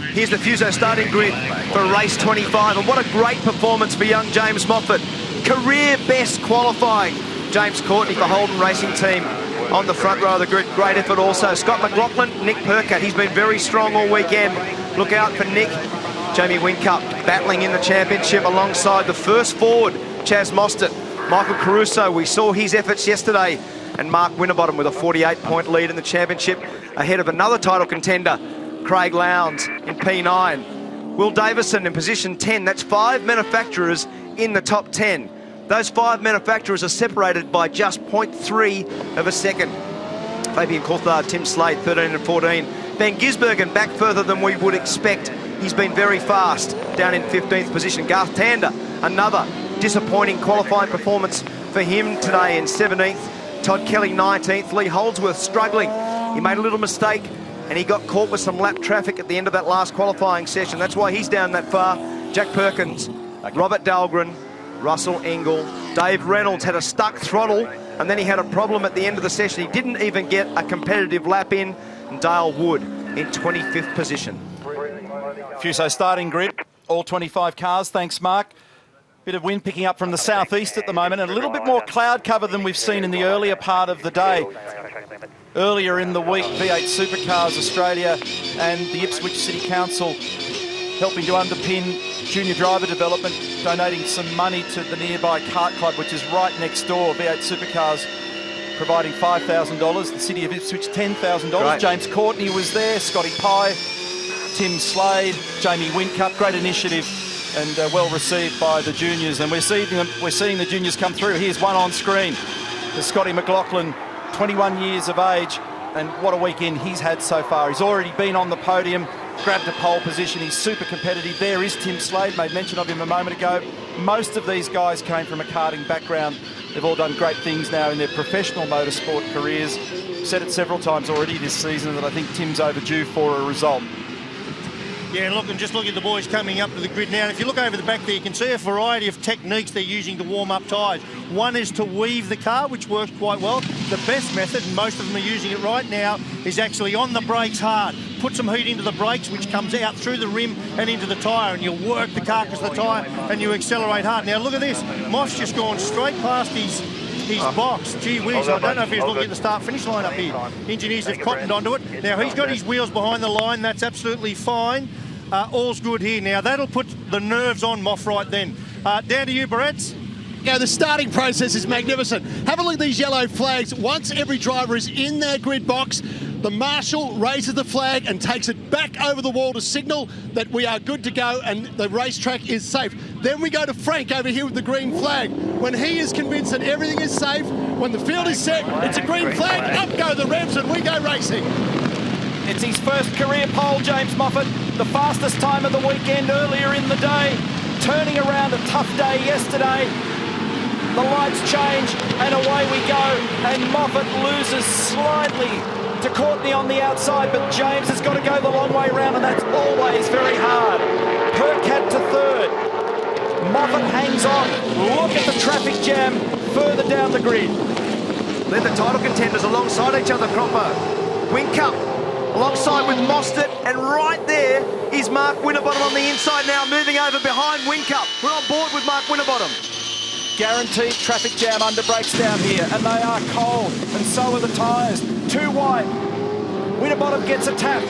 Here's the Fuso starting grid for race 25, and what a great performance for young James Moffat. Career best qualifying. James Courtney for Holden Racing Team on the front row of the grid. Great effort also. Scott McLaughlin, Nick Perkins. He's been very strong all weekend. Look out for Nick. Jamie Whincup battling in the championship alongside the first forward, Chaz Mostert. Michael Caruso, we saw his efforts yesterday. And Mark Winterbottom with a 48-point lead in the championship ahead of another title contender, Craig Lowndes in P9. Will Davison in position 10. That's 5 manufacturers in the top 10. Those 5 manufacturers are separated by just 0.3 of a second. Fabian Coulthard, Tim Slade, 13 and 14. Ben Gisbergen back further than we would expect. He's been very fast, down in 15th position. Garth Tander, another disappointing qualifying performance for him today in 17th. Todd Kelly, 19th. Lee Holdsworth struggling. He made a little mistake and he got caught with some lap traffic at the end of that last qualifying session. That's why he's down that far. Jack Perkins, Robert Dahlgren, Russell Engel, Dave Reynolds had a stuck throttle and then he had a problem at the end of the session. He didn't even get a competitive lap in. And Dale Wood in 25th position. Fuso starting grid, all 25 cars. Thanks, Mark. Bit of wind picking up from the southeast at the moment and a little bit more cloud cover than we've seen in the earlier part of the day. Earlier in the week, V8 Supercars Australia and the Ipswich City Council helping to underpin junior driver development, donating some money to the nearby kart club, which is right next door. V8 Supercars providing $5,000, the City of Ipswich $10,000. James Courtney was there, Scotty Pye, Tim Slade, Jamie Whincup. Great initiative and well received by the juniors, and we're seeing the juniors come through. Here's one on screen. There's Scotty McLaughlin, 21 years of age, and what a weekend he's had so far. He's already been on the podium, grabbed a pole position. He's super competitive. There is Tim Slade, made mention of him a moment ago. Most of these guys came from a karting background. They've all done great things now in their professional motorsport careers. Said it several times already this season that I think Tim's overdue for a result. Yeah, look, and just look at the boys coming up to the grid now. And if you look over the back there, you can see a variety of techniques they're using to warm up tyres. One is to weave the car, which works quite well. The best method, and most of them are using it right now, is actually on the brakes hard. Put some heat into the brakes, which comes out through the rim and into the tyre, and you work the carcass of the tyre and you accelerate hard. Now, look at this. Moff's just gone straight past his box. Gee whiz, I don't know if he's looking at the start-finish line up here. Engineers have cottoned onto it. Now, he's got his wheels behind the line. That's absolutely fine. All's good here. Now, that'll put the nerves on Moff right then. Down to you, Barretts. Yeah, the starting process is magnificent. Have a look at these yellow flags. Once every driver is in their grid box, the marshal raises the flag and takes it back over the wall to signal that we are good to go and the racetrack is safe. Then we go to Frank over here with the green flag. When he is convinced that everything is safe, when the field is set, it's a green flag, up go the revs and we go racing. It's his first career pole, James Moffat. The fastest time of the weekend earlier in the day. Turning around a tough day yesterday. The lights change and away we go. And Moffat loses slightly to Courtney on the outside, but James has got to go the long way round, and that's always very hard. Perkins to third. Moffat hangs on. Look at the traffic jam further down the grid. They're the title contenders alongside each other, Cropper. Whincup alongside with Mostert, and right there is Mark Winterbottom on the inside now, moving over behind Whincup. We're on board with Mark Winterbottom. Guaranteed traffic jam under brakes down here, and they are cold, and so are the tyres. Too wide. Winterbottom gets a tap.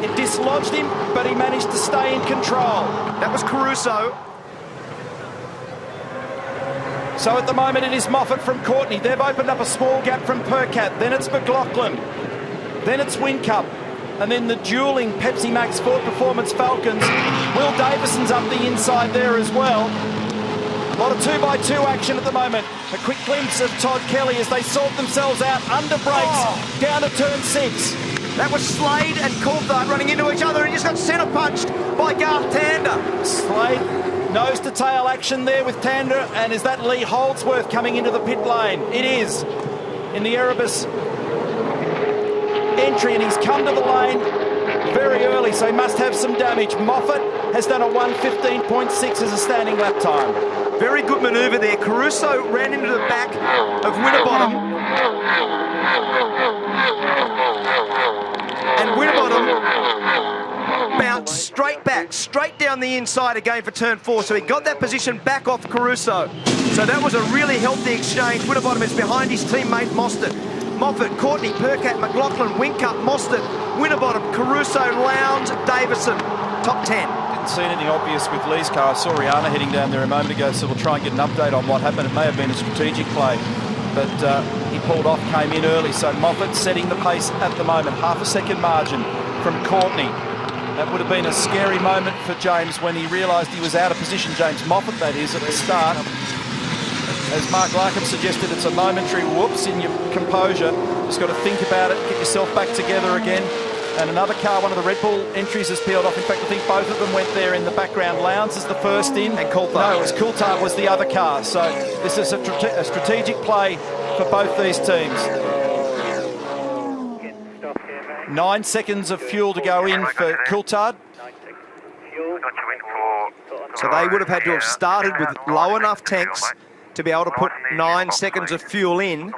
It dislodged him, but he managed to stay in control. That was Caruso. So at the moment it is Moffat from Courtney. They've opened up a small gap from Perkins. Then it's McLaughlin. Then it's Whincup. And then the dueling Pepsi Max Ford Performance Falcons. Will Davison's up the inside there as well. A lot of 2x2 action at the moment. A quick glimpse of Todd Kelly as they sort themselves out under brakes down to turn 6. That was Slade and Coulthard running into each other and just got centre punched by Garth Tander. Slade nose to tail action there with Tander, and is that Lee Holdsworth coming into the pit lane? It is in the Erebus entry, and he's come to the lane very early, so he must have some damage. Moffat has done a 1:15.6 as a standing lap time. Very good manoeuvre there. Caruso ran into the back of Winterbottom. And Winterbottom bounced straight down the inside again for turn 4, so he got that position back off Caruso. So that was a really healthy exchange. Winterbottom is behind his teammate Moffat. Moffat, Courtney, Perkins, McLaughlin, Whincup, Mostert, Winterbottom, Caruso, Lowndes, Davison. Top 10. Didn't see anything obvious with Lee's car. I saw Rihanna heading down there a moment ago, so we'll try and get an update on what happened. It may have been a strategic play, but he pulled off, came in early. So Moffat setting the pace at the moment. Half a second margin from Courtney. That would have been a scary moment for James when he realised he was out of position. James Moffat, that is, at the start. As Mark Larkham suggested, it's a momentary whoops in your composure. Just got to think about it, get yourself back together again. And another car, one of the Red Bull entries has peeled off. In fact, I think both of them went there in the background. Lowndes is the first in. And Coulthard. No, it was Coulthard was the other car. So this is a strategic play for both these teams. 9 seconds of fuel to go in for Coulthard. So they would have had to have started with low enough tanks to be able to put 9 seconds of fuel in.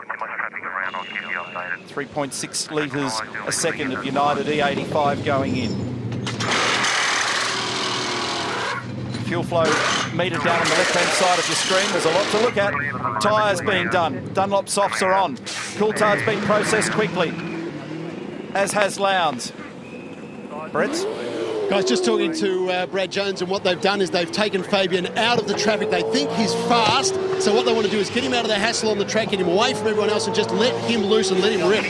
3.6 litres a second of United E85 going in. Fuel flow meter down on the left-hand side of your screen. There's a lot to look at. Tyres being done. Dunlop softs are on. Coulthard's been processed quickly, as has Lowndes. Brett? Guys, just talking to Brad Jones, and what they've done is they've taken Fabian out of the traffic. They think he's fast, so what they want to do is get him out of the hassle on the track, get him away from everyone else, and just let him loose and let him rip.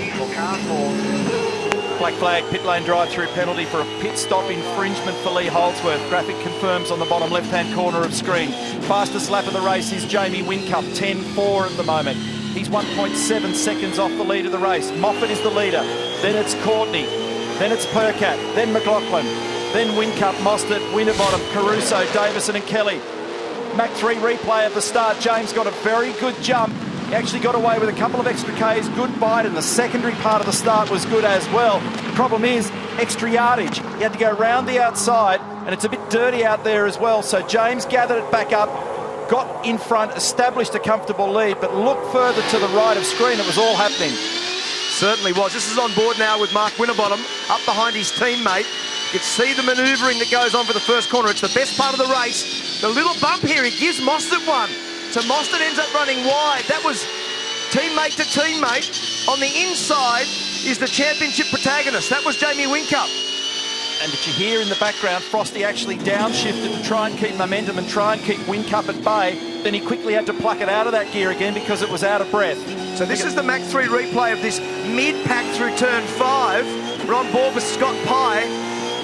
Black flag, pit lane drive-through penalty for a pit stop infringement for Lee Holdsworth. Graphic confirms on the bottom left-hand corner of screen. Fastest lap of the race is Jamie Whincup, 10.4 at the moment. He's 1.7 seconds off the lead of the race. Moffat is the leader. Then it's Courtney. Then it's Perkins. Then McLaughlin. Then Whincup, Mostert, Winterbottom, Caruso, Davison and Kelly. Mach 3 replay of the start. James got a very good jump. He actually got away with a couple of extra Ks. Good bite, and the secondary part of the start was good as well. The problem is extra yardage. He had to go round the outside, and it's a bit dirty out there as well. So James gathered it back up, got in front, established a comfortable lead, but look further to the right of screen. It was all happening. Certainly was. This is on board now with Mark Winterbottom up behind his teammate. You can see the manoeuvring that goes on for the first corner. It's the best part of the race. The little bump here, he gives Mostert one. So Mostert ends up running wide. That was teammate to teammate. On the inside is the championship protagonist. That was Jamie Whincup. And did you hear in the background, Frosty actually downshifted to try and keep momentum and try and keep Whincup at bay. Then he quickly had to pluck it out of that gear again because it was out of breath. So this is the Mach 3 replay of this mid-pack through turn 5. We're on board with Scott Pye.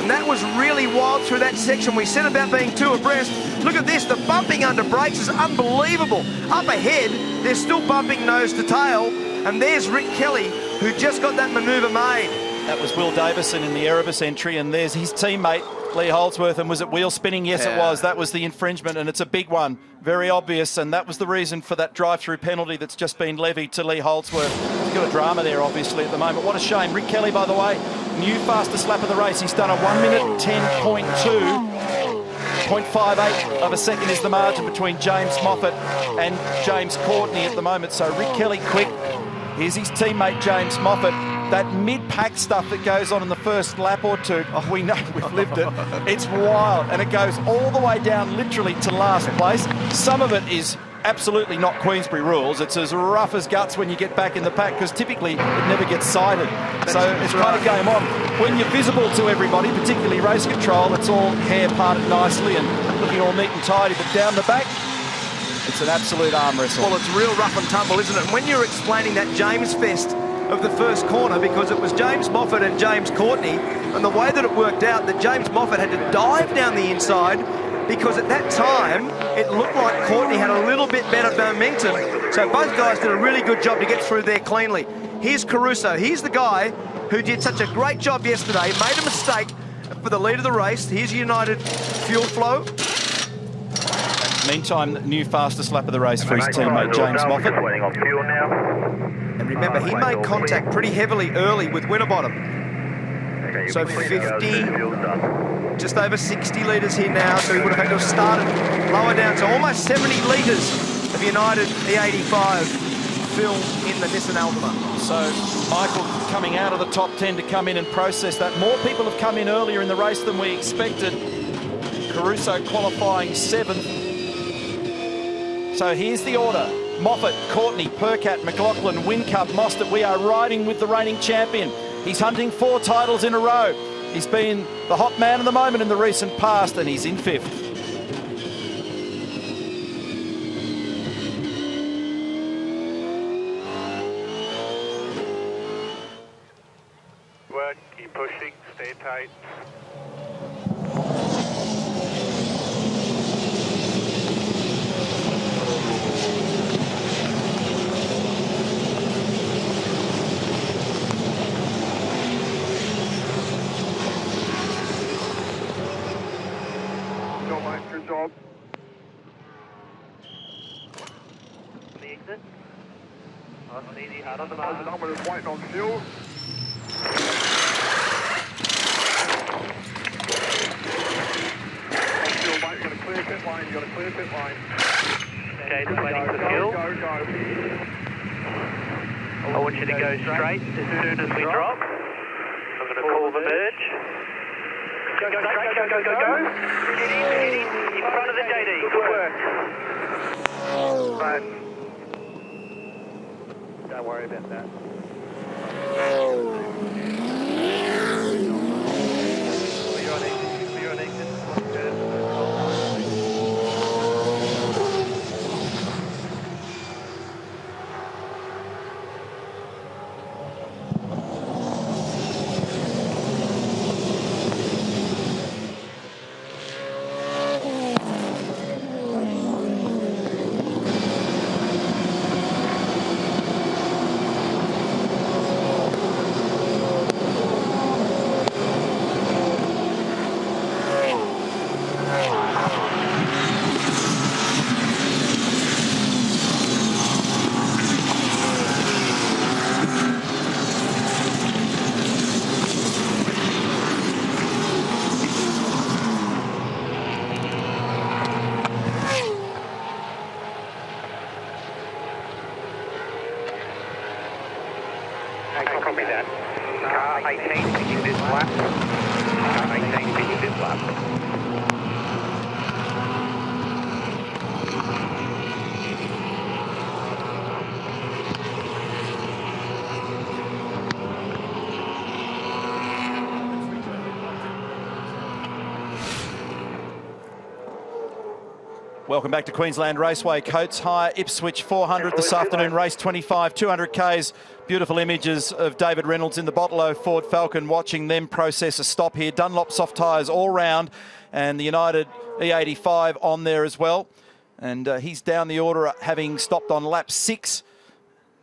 And that was really wild through that section. We said about being two abreast. Look at this, the bumping under brakes is unbelievable. Up ahead, they're still bumping nose to tail. And there's Rick Kelly, who just got that manoeuvre made. That was Will Davison in the Erebus entry, and there's his teammate, Lee Holdsworth. And was it wheel spinning? Yes, it was. That was the infringement, and it's a big one. Very obvious, and that was the reason for that drive-through penalty that's just been levied to Lee Holdsworth. He's got a drama there, obviously, at the moment. What a shame. Rick Kelly, by the way, new fastest lap of the race. He's done a 1 minute 10.2. 0.58 of a second is the margin between James Moffat and James Courtney at the moment. So Rick Kelly quick. Here's his teammate, James Moffat. That mid-pack stuff that goes on in the first lap or two, we know, we've lived it. It's wild, and it goes all the way down literally to last place. Some of it is absolutely not Queensbury rules. It's as rough as guts when you get back in the pack, because typically it never gets sighted. So it's kind of game on. When you're visible to everybody, particularly race control, it's all hair parted nicely and looking all neat and tidy, but down the back, it's an absolute arm wrestle. Well, it's real rough and tumble, isn't it? And when you're explaining that James Fest of the first corner, because it was James Moffat and James Courtney, and the way that it worked out, that James Moffat had to dive down the inside, because at that time, it looked like Courtney had a little bit better momentum. So both guys did a really good job to get through there cleanly. Here's Caruso. He's the guy who did such a great job yesterday, made a mistake for the lead of the race. Here's United fuel flow. Meantime, new fastest lap of the race for his teammate James Moffat. And remember, he made contact pretty heavily early with Winterbottom. So 50, just over 60 litres here now, so he would have had to have started lower down. So almost 70 litres of United E85 fill in the Nissan Altima. So Michael coming out of the top 10 to come in and process that. More people have come in earlier in the race than we expected. Caruso qualifying 7th. So here's the order. Moffat, Courtney, Perkat, McLaughlin, Whincup, Mostert. We are riding with the reigning champion. He's hunting 4 titles in a row. He's been the hot man of the moment in the recent past, and he's in 5th. Work, keep pushing, stay tight. Good job. The exit. Easy, hard on the nose. The number is waiting on fuel. On fuel, mate, you've got a clear pit lane, you've got a clear pit lane. Okay, just waiting for fuel. Go. I want you to go straight as soon as we drop. I'm going to call the merge. Go. Get in front of the JD. Good work. Right. Don't worry about that. Clear on exit. Copy that. Car 18 picking this lap. Car 18 picking this lap. Welcome back to Queensland Raceway. Coates Hire, Ipswich 400 this afternoon, race 25, 200 Ks. Beautiful images of David Reynolds in the Bottle Ford Falcon, watching them process a stop here. Dunlop soft tyres all round, and the United E85 on there as well. And he's down the order, having stopped on lap 6.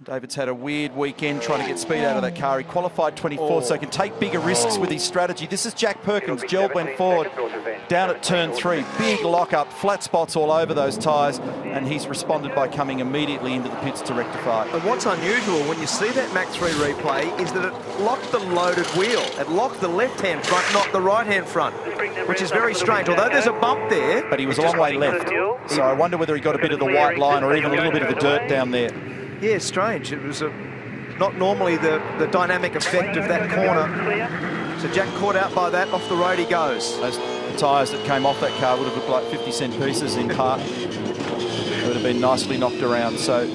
David's had a weird weekend trying to get speed out of that car. He qualified 24th, so he can take bigger risks with his strategy. This is Jack Perkins. Gel went forward down at turn 3. Big lock-up, flat spots all over those tyres, and he's responded by coming immediately into the pits to rectify. And what's unusual when you see that Mach 3 replay is that it locked the loaded wheel. It locked the left-hand front, not the right-hand front, which is very strange. Although there's a bump there. But he was a long way left, so I wonder whether he got a bit of the white line or even a little bit of the dirt down there. Yeah, strange. It was not normally the dynamic effect of that corner. So Jack caught out by that. Off the road he goes. Those tyres that came off that car would have looked like 50-cent pieces in part. It would have been nicely knocked around. So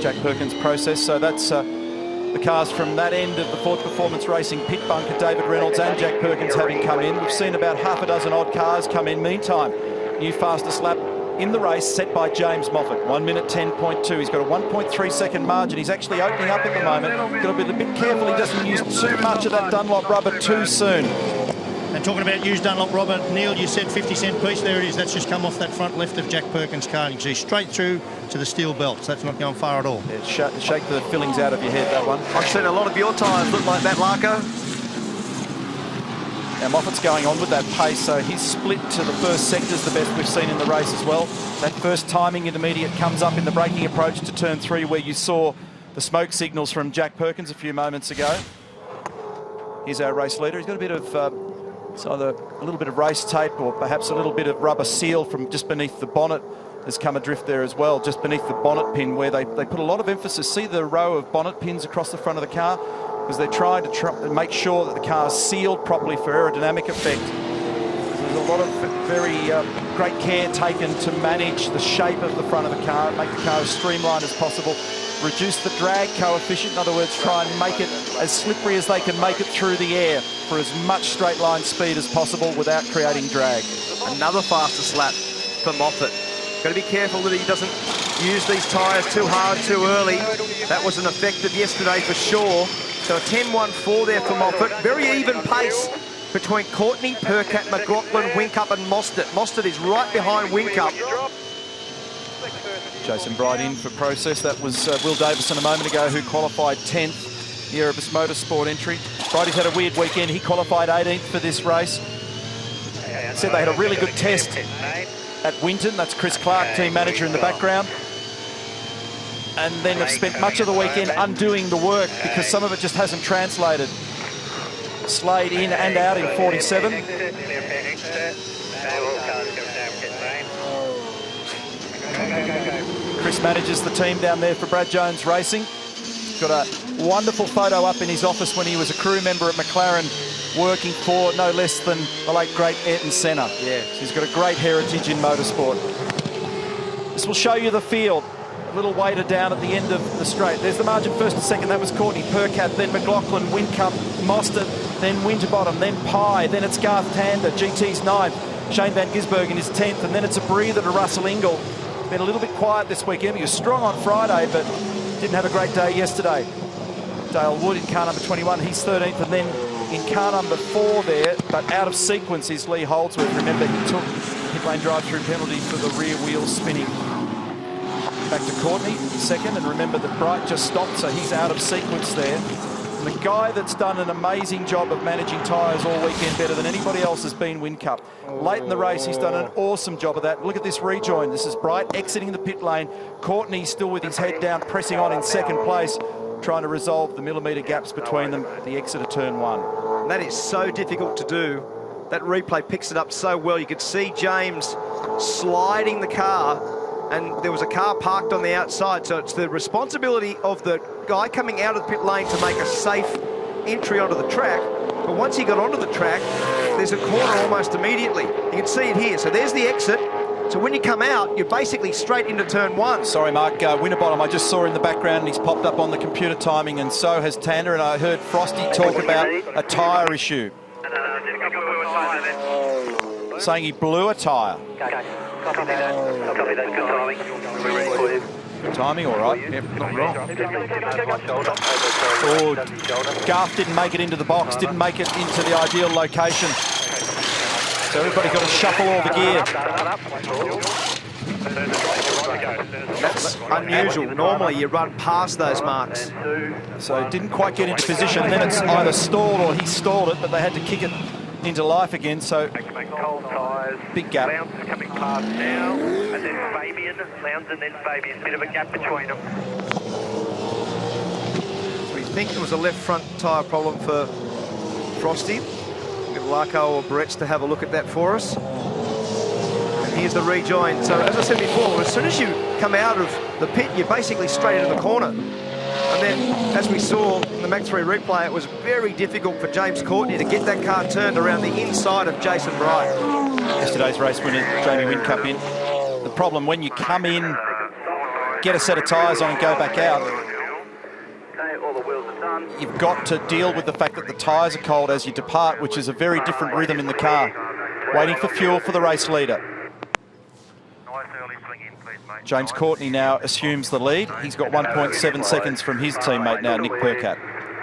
Jack Perkins' process. So that's the cars from that end of the Ford Performance Racing pit bunker. David Reynolds and Jack Perkins having come in. We've seen about half a dozen odd cars come in. Meantime, new fastest lap in the race set by James Moffat, 1 minute 10.2. He's got a 1.3 second margin. He's actually opening up at the moment. Got to be a bit careful he doesn't use too much of that Dunlop rubber too soon. And talking about used Dunlop rubber, Neil, you said 50-cent piece. There it is. That's just come off that front left of Jack Perkins' car. You can see straight through to the steel belt. So that's not going far at all. Yeah, shake the fillings out of your head, that one. I've seen a lot of your tyres look like that, Larko. Now Moffat's going on with that pace, so his split to the first sector is the best we've seen in the race as well. That first timing intermediate comes up in the braking approach to turn 3, where you saw the smoke signals from Jack Perkins a few moments ago. Here's our race leader. He's got a bit of, it's either a little bit of race tape or perhaps a little bit of rubber seal from just beneath the bonnet. There's come adrift there as well, just beneath the bonnet pin, where they put a lot of emphasis. See the row of bonnet pins across the front of the car? Because they're trying to make sure that the car's sealed properly for aerodynamic effect. There's a lot of very great care taken to manage the shape of the front of the car, make the car as streamlined as possible, reduce the drag coefficient, in other words, try and make it as slippery as they can make it through the air for as much straight line speed as possible without creating drag. Another fastest lap for Moffat. Got to be careful that he doesn't use these tyres too hard too early. That was an effect of yesterday for sure. So a 10.14 there for Moffat. Very even pace between Courtney, Perkins, McLaughlin, Whincup and Mostert. Mostert is right behind Whincup. Jason Bright in for process. That was Will Davison a moment ago who qualified 10th, the Erebus Motorsport entry. Brighty's had a weird weekend. He qualified 18th for this race. Said they had a really good test at Winton. That's Chris Clark, team manager in the background. And then have spent much of the weekend undoing the work because some of it just hasn't translated. Slade in and out in 47. Chris manages the team down there for Brad Jones Racing. Got a wonderful photo up in his office when he was a crew member at McLaren, working for no less than the late great Ayrton Senna. Yeah. So he's got a great heritage in motorsport. This will show you the field. A little waiter down at the end of the straight. There's the margin first and second. That was Courtney, Perkins, then McLaughlin, Whincup, Mostert, then Winterbottom, then Pye, then it's Garth Tander, GT's 9th, Shane Van Gisbergen is 10th, and then it's a breather to Russell Ingall. Been a little bit quiet this weekend. He was strong on Friday, but didn't have a great day yesterday. Dale Wood in car number 21, he's 13th, and then in car number 4 there, but out of sequence is Lee Holdsworth. Remember, he took pit lane drive-through penalty for the rear wheel spinning. Back to Courtney, second, and remember that Bright just stopped, so he's out of sequence there. And the guy that's done an amazing job of managing tyres all weekend, better than anybody else, has been Whincup. Late in the race, he's done an awesome job of that. Look at this rejoin. This is Bright exiting the pit lane. Courtney still with his head down, pressing on in second place, trying to resolve the millimetre gaps between them at the exit of turn 1. And that is so difficult to do. That replay picks it up so well. You could see James sliding the car, and there was a car parked on the outside, so it's the responsibility of the guy coming out of the pit lane to make a safe entry onto the track. But once he got onto the track, there's a corner almost immediately. You can see it here. So there's the exit. So when you come out, you're basically straight into turn 1. Sorry, Mark. Winterbottom, I just saw in the background, and he's popped up on the computer timing, and so has Tander, and I heard Frosty talk about a tyre issue. Saying he blew a tyre. Copy that. Good timing. Good timing, all right. Yep, not wrong. Oh, Garth didn't make it into the box, didn't make it into the ideal location. So everybody's got to shuffle all the gear. That's unusual. Normally you run past those marks. So didn't quite get into position. And then it's either stalled or he stalled it, but they had to kick it into life again. So big gap. Lowndes is coming past now, and then Fabian. Lowndes and then Fabian. Bit of a gap between them. We think it was a left front tyre problem for Frosty. Get Larko or Barrett's to have a look at that for us. And here's the rejoin. So as I said before, as soon as you come out of the pit, you're basically straight into the corner. And then, as we saw in the Mach 3 replay, it was very difficult for James Courtney to get that car turned around the inside of Jason Bright. Yesterday's race winner, Jamie Whincup in. The problem, when you come in, get a set of tyres on and go back out, you've got to deal with the fact that the tyres are cold as you depart, which is a very different rhythm in the car. Waiting for fuel for the race leader. James Courtney now assumes the lead. He's got 1.7 seconds from his teammate now, Nick Perkins.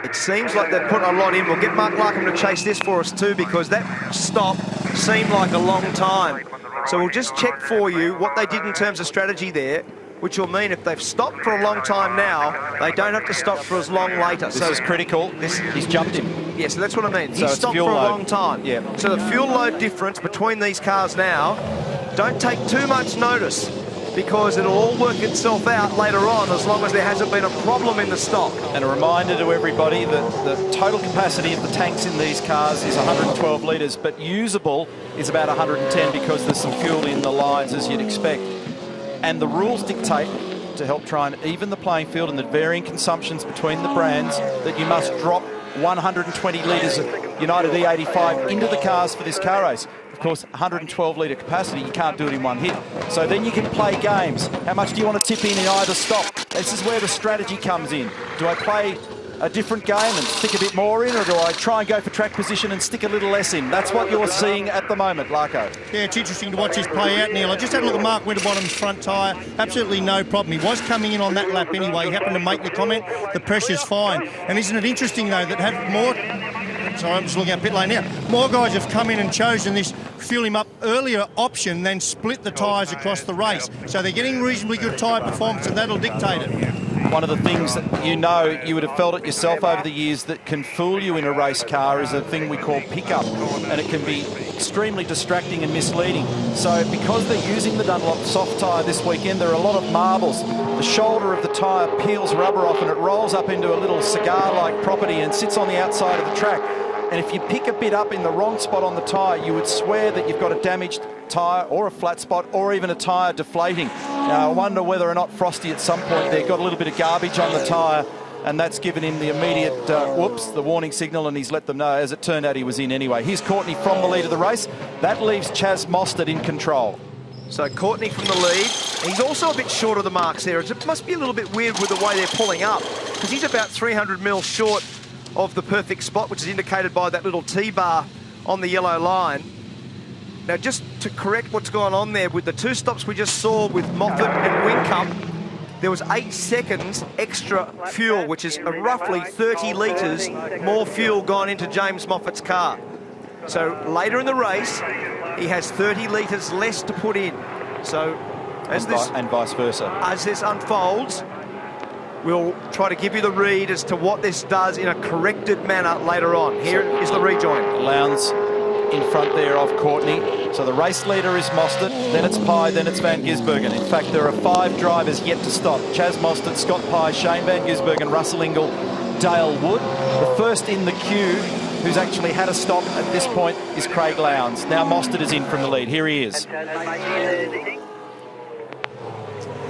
It seems like they're putting a lot in. We'll get Mark Larkham to chase this for us too, because that stop seemed like a long time. So we'll just check for you what they did in terms of strategy there, which will mean if they've stopped for a long time now, they don't have to stop for as long later. This is critical. He's jumped him. Yeah, so that's what I mean. So he stopped for a long time. Yeah. So the fuel load difference between these cars now, don't take too much notice, because it'll all work itself out later on as long as there hasn't been a problem in the stock. And a reminder to everybody that the total capacity of the tanks in these cars is 112 litres, but usable is about 110 because there's some fuel in the lines, as you'd expect. And the rules dictate, to help try and even the playing field and the varying consumptions between the brands, that you must drop 120 litres of United E85 into the cars for this car race. Of course, 112 litre capacity, you can't do it in one hit. So then you can play games. How much do you want to tip in either stop? This is where the strategy comes in. Do I play a different game and stick a bit more in, or do I try and go for track position and stick a little less in? That's what you're seeing at the moment, Larko. Yeah, it's interesting to watch this play out, Neil. I just had a look at Mark Winterbottom's front tyre. Absolutely no problem. He was coming in on that lap anyway. He happened to make the comment, the pressure's fine. And isn't it interesting, though, that have more... Sorry, I'm just looking at pit lane now. More guys have come in and chosen this fuel him up earlier option than split the tyres across the race. So they're getting reasonably good tyre performance, and that'll dictate it. One of the things that you would have felt it yourself over the years that can fool you in a race car is a thing we call pickup, and it can be extremely distracting and misleading. So because they're using the Dunlop soft tyre this weekend, there are a lot of marbles. The shoulder of the tyre peels rubber off and it rolls up into a little cigar-like property and sits on the outside of the track. And if you pick a bit up in the wrong spot on the tyre, you would swear that you've got a damaged tyre or a flat spot or even a tyre deflating. Now, I wonder whether or not Frosty at some point there got a little bit of garbage on the tyre, and that's given him the immediate, whoops, the warning signal, and he's let them know. As it turned out, he was in anyway. Here's Courtney from the lead of the race. That leaves Chaz Mostert in control. So Courtney from the lead. He's also a bit short of the marks there. It must be a little bit weird with the way they're pulling up, because he's about 300 mil short of the perfect spot, which is indicated by that little T-bar on the yellow line. Now, just to correct what's going on there, with the two stops we just saw with Moffat and Whincup, there was 8 seconds extra fuel, which is roughly 30 litres more fuel gone into James Moffat's car. So later in the race, he has 30 litres less to put in. So as and vice versa. As this unfolds, we'll try to give you the read as to what this does in a corrected manner later on. Here is the rejoin. Lowndes in front there of Courtney. So the race leader is Mostert, then it's Pye, then it's Van Gisbergen. In fact, there are 5 drivers yet to stop. Chaz Mostert, Scott Pye, Shane Van Gisbergen, Russell Ingall, Dale Wood. The first in the queue who's actually had a stop at this point is Craig Lowndes. Now Mostert is in from the lead. Here he is.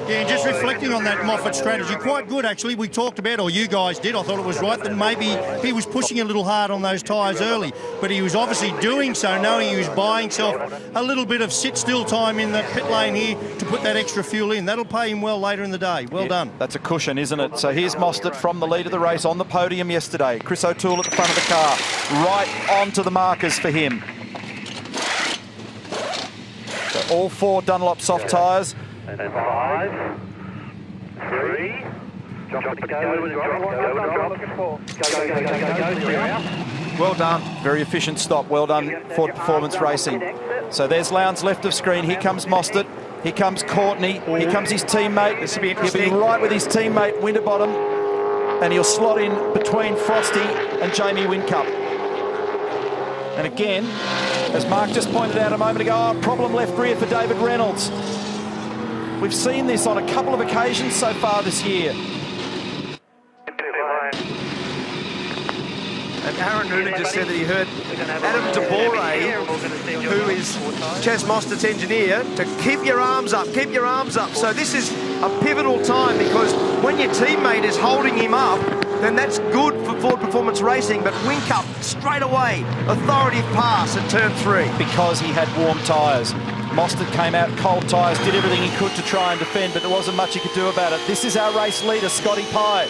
Yeah, just reflecting on that Moffat strategy, quite good actually. We talked about, or you guys did, I thought it was right, that maybe he was pushing a little hard on those tyres early, but he was obviously doing so knowing he was buying himself a little bit of sit-still time in the pit lane here to put that extra fuel in. That'll pay him well later in the day. Well done. That's a cushion, isn't it? So here's Mostert from the lead of the race on the podium yesterday. Chris O'Toole at the front of the car, right onto the markers for him. So all 4 Dunlop soft tyres. And 5, 3, Well done. Very efficient stop. Well done, Ford Performance Racing. So there's Lowndes left of screen. Here comes Mostert. Here comes Courtney. Here comes his teammate. This will be He'll interesting. be right with his teammate Winterbottom, and he'll slot in between Frosty and Jamie Whincup. And again, as Mark just pointed out a moment ago, problem left rear for David Reynolds. We've seen this on a couple of occasions so far this year. And Aaron Noonan just said that he heard Adam DeBore, who is Chaz Mostert's engineer, to keep your arms up, keep your arms up. So this is a pivotal time, because when your teammate is holding him up, then that's good for Ford Performance Racing. But Whincup, straight away, authoritative pass at turn 3. Because he had warm tyres. Mostert came out cold tyres, did everything he could to try and defend, but there wasn't much he could do about it. This is our race leader, Scotty Pye.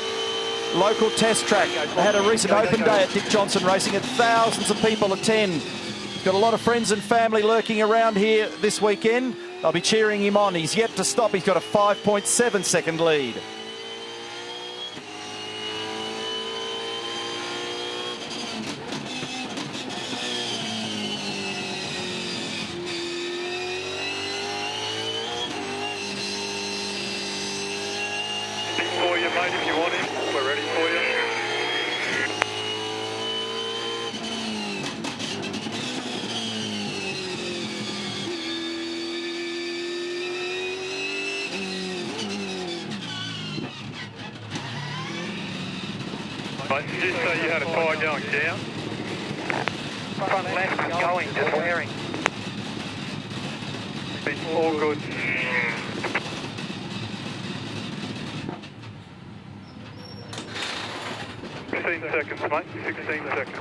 Local test track. They had a recent open day at Dick Johnson Racing, and thousands of people attend. He's got a lot of friends and family lurking around here this weekend. They'll be cheering him on. He's yet to stop. He's got a 5.7 second lead. for you, mate, if you want him. We're ready for you. Mate, did you say you had a tyre going down? Front left is going, just wearing. It's all good. Seconds, mate. 16 seconds.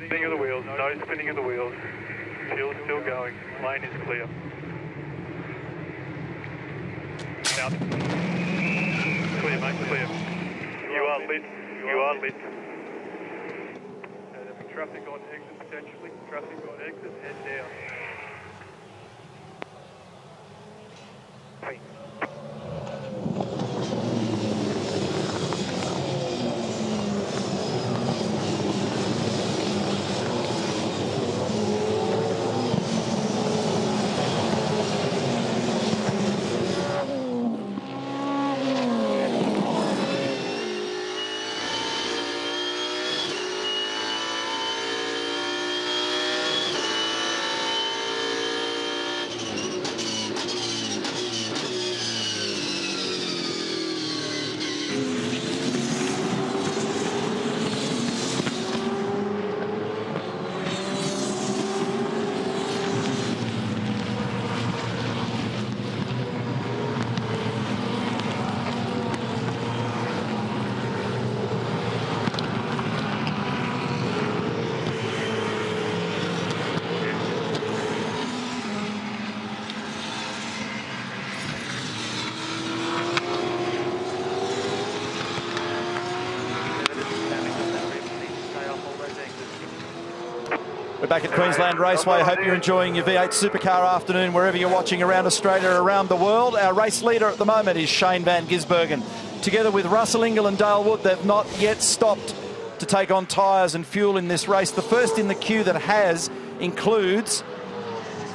Spinning of the wheels, no spinning of the wheels. Fuel's still going, lane is clear. Out. Clear, mate, clear. You are lit, you are lit. Traffic on exit potentially, traffic on exit, head down. We're back at Queensland Raceway. I hope you're enjoying your V8 Supercar afternoon wherever you're watching around Australia or around the world. Our race leader at the moment is Shane van Gisbergen. Together with Russell Ingall and Dale Wood, they've not yet stopped to take on tyres and fuel in this race. The first in the queue that has includes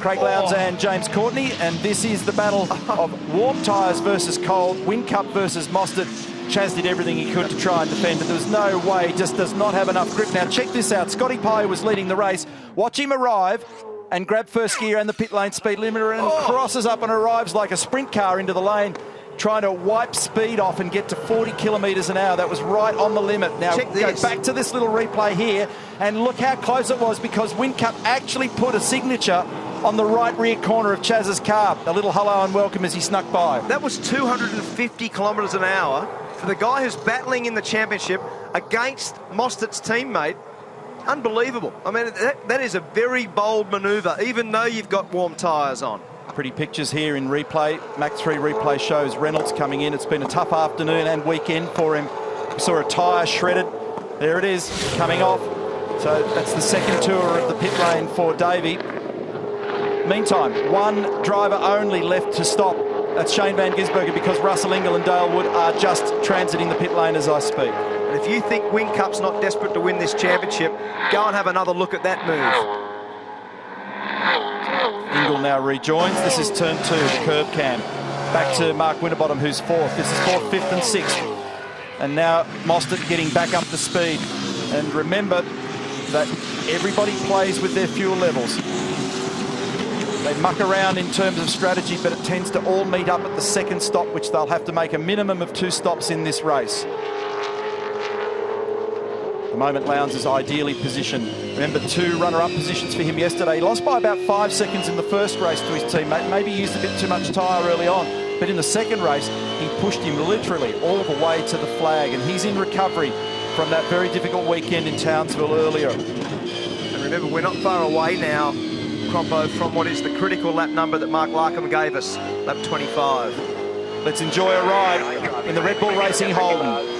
Craig Lowndes and James Courtney, and this is the battle of warm tyres versus cold, Whincup versus Mostert. Chaz did everything he could to try and defend, but there was no way, just does not have enough grip. Now check this out, Scotty Pye was leading the race. Watch him arrive and grab first gear and the pit lane speed limiter and crosses up and arrives like a sprint car into the lane, trying to wipe speed off and get to 40 kilometres an hour. That was right on the limit. Now go back to this little replay here and look how close it was, because Whincup actually put a signature on the right rear corner of Chaz's car. A little hello and welcome as he snuck by. That was 250 kilometres an hour for the guy who's battling in the championship against Mostert's teammate. Unbelievable. I mean, that is a very bold manoeuvre, even though you've got warm tyres on. Pretty pictures here in replay. Mach 3 replay shows Reynolds coming in. It's been a tough afternoon and weekend for him. Saw a tyre shredded. There it is, coming off. So that's the second tour of the pit lane for Davey. Meantime, one driver only left to stop. That's Shane van Gisbergen, because Russell Ingall and Dale Wood are just transiting the pit lane as I speak. And if you think Whincup's not desperate to win this championship, go and have another look at that move. Ingall now rejoins. This is turn 2, the curb cam. Back to Mark Winterbottom, who's fourth. This is fourth, fifth and sixth. And now Mostert getting back up to speed. And remember that everybody plays with their fuel levels. They muck around in terms of strategy, but it tends to all meet up at the second stop, which they'll have to make a minimum of 2 stops in this race. At the moment, Lowndes is ideally positioned. Remember, 2 runner-up positions for him yesterday. He lost by about 5 seconds in the first race to his teammate. Maybe used a bit too much tyre early on. But in the second race, he pushed him literally all the way to the flag. And he's in recovery from that very difficult weekend in Townsville earlier. And remember, we're not far away now, Crompo, from what is the critical lap number that Mark Larkham gave us, lap 25. Let's enjoy a ride in the Red Bull Racing Holden.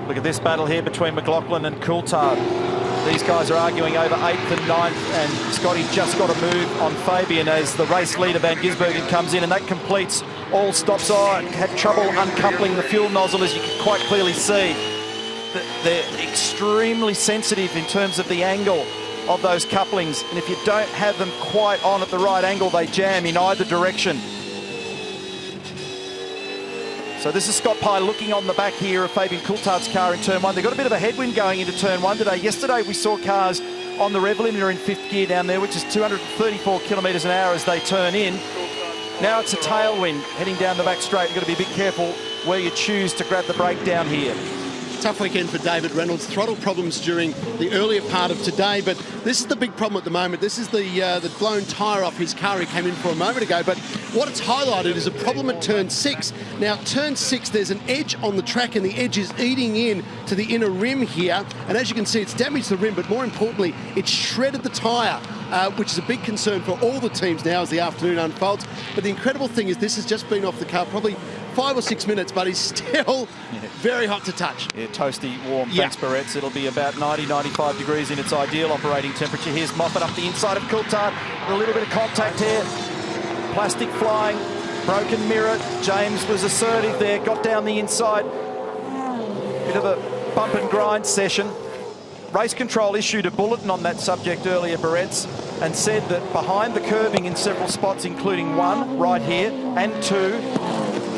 Look at this battle here between McLaughlin and Coulthard. These guys are arguing over 8th and 9th, and Scotty just got a move on Fabian as the race leader Van Gisbergen comes in, and that completes all stops. Had trouble uncoupling the fuel nozzle, as you can quite clearly see. They're extremely sensitive in terms of the angle of those couplings, and if you don't have them quite on at the right angle, they jam in either direction. So this is Scott Pye looking on the back here of Fabian Coulthard's car in turn 1. They've got a bit of a headwind going into turn 1 today. Yesterday we saw cars on the rev limiter in 5th gear down there, which is 234 kilometres an hour as they turn in. Now it's a tailwind heading down the back straight. You've got to be a bit careful where you choose to grab the brake down here. Tough weekend for David Reynolds. Throttle problems during the earlier part of today, but this is the big problem at the moment. This is the blown tyre off his car. He came in for a moment ago, but what it's highlighted is a problem at turn 6. Now, turn 6, there's an edge on the track, and the edge is eating in to the inner rim here, and as you can see, it's damaged the rim, but more importantly, it's shredded the tyre, which is a big concern for all the teams now as the afternoon unfolds. But the incredible thing is this has just been off the car probably 5 or 6 minutes, but he's still very hot to touch. Yeah, toasty warm. Thanks, Barretts. It'll be about 90, 95 degrees in its ideal operating temperature. Here's Moffat up the inside of Coulthard. A little bit of contact here. Plastic flying, broken mirror. James was assertive there, got down the inside. Bit of a bump and grind session. Race Control issued a bulletin on that subject earlier, Barretts, and said that behind the curbing in several spots, including 1 right here and 2,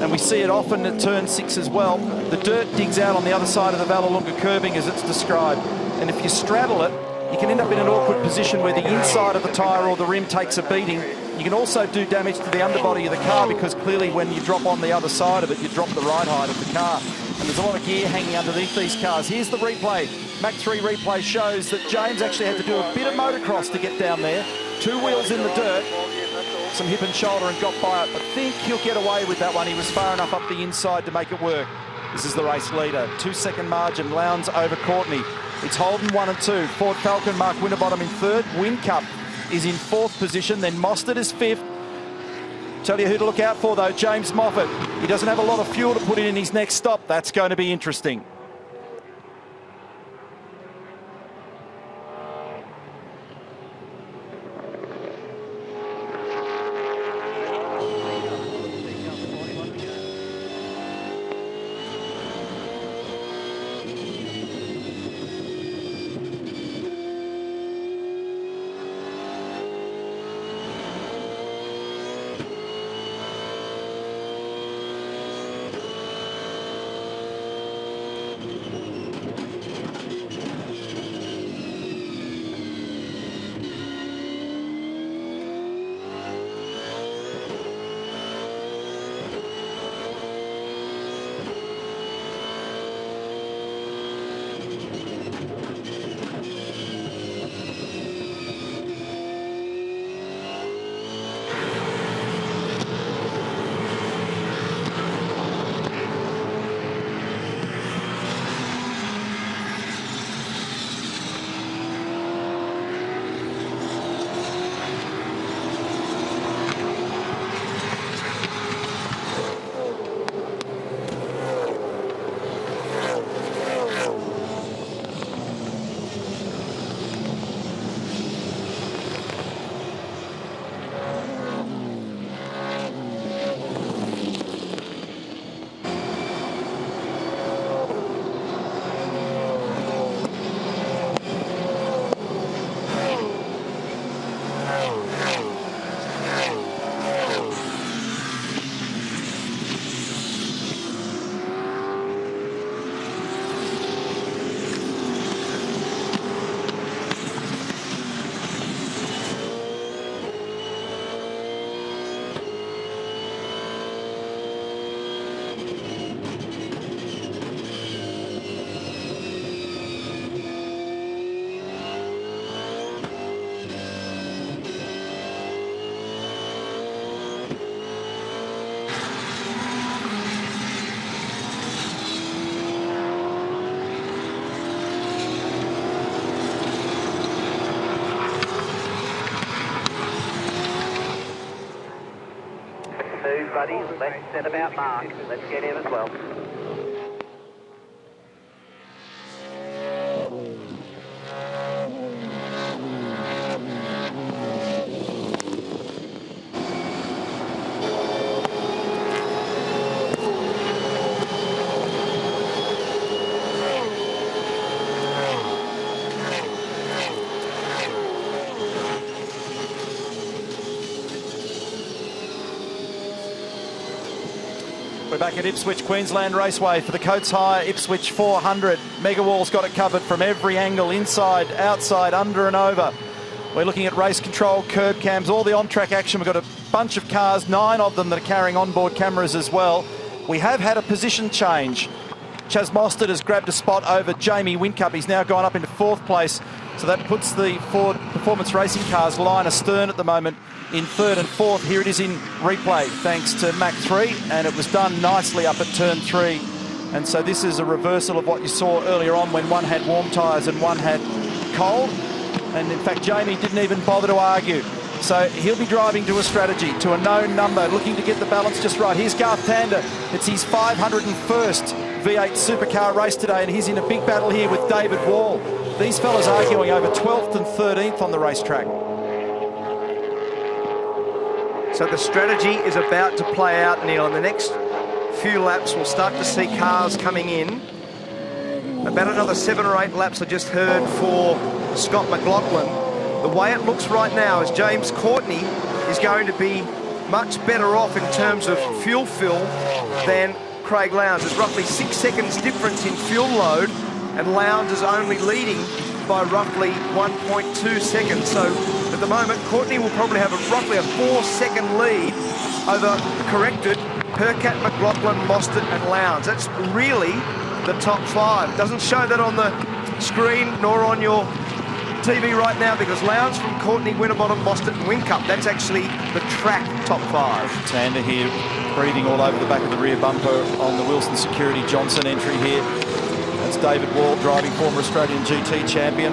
and we see it often at turn 6 as well, the dirt digs out on the other side of the Vallelunga curbing as it's described. And if you straddle it, you can end up in an awkward position where the inside of the tyre or the rim takes a beating. You can also do damage to the underbody of the car, because clearly when you drop on the other side of it, you drop the ride height of the car. And there's a lot of gear hanging underneath these cars. Here's the replay. Mach 3 replay shows that James actually had to do a bit of motocross to get down there. 2 wheels in the dirt, some hip and shoulder, and got by it. But think he'll get away with that one. He was far enough up the inside to make it work. This is the race leader. 2-second margin, Lowndes over Courtney. It's Holden 1 and 2. Ford Falcon, Mark Winterbottom in 3rd. Whincup is in 4th position. Then Mostert is 5th. Tell you who to look out for, though, James Moffat. He doesn't have a lot of fuel to put in his next stop. That's going to be interesting. Buddy, let's set about Mark. Let's get him as well. We're back at Ipswich, Queensland Raceway for the Coates Hire Ipswich 400. Megawall's got it covered from every angle, inside, outside, under and over. We're looking at race control, curb cams, all the on-track action. We've got a bunch of cars, 9 of them that are carrying onboard cameras as well. We have had a position change. Chaz Mostert has grabbed a spot over Jamie Whincup. He's now gone up into 4th place. So that puts the Ford Performance Racing cars line astern at the moment in 3rd and 4th. Here it is in replay, thanks to Mach 3, and it was done nicely up at turn 3. And so this is a reversal of what you saw earlier on when one had warm tyres and one had cold. And in fact, Jamie didn't even bother to argue. So he'll be driving to a strategy, to a known number, looking to get the balance just right. Here's Garth Tander. It's his 501st V8 supercar race today, and he's in a big battle here with David Wall. These fellas arguing over 12th and 13th on the racetrack. So the strategy is about to play out, Neil. In the next few laps, we'll start to see cars coming in. About another 7 or 8 laps I just heard for Scott McLaughlin. The way it looks right now is James Courtney is going to be much better off in terms of fuel fill than Craig Lowndes. There's roughly 6 seconds difference in fuel load, and Lowndes is only leading by roughly 1.2 seconds. So at the moment, Courtney will probably have roughly a 4-second lead over corrected Perkins, McLaughlin, Mostert and Lowndes. That's really the top 5. Doesn't show that on the screen nor on your TV right now, because Lowndes from Courtney, Winterbottom, Mostert and Whincup. That's actually the track top 5. Tander here breathing all over the back of the rear bumper on the Wilson Security Johnson entry here. That's David Wall driving, former Australian GT champion.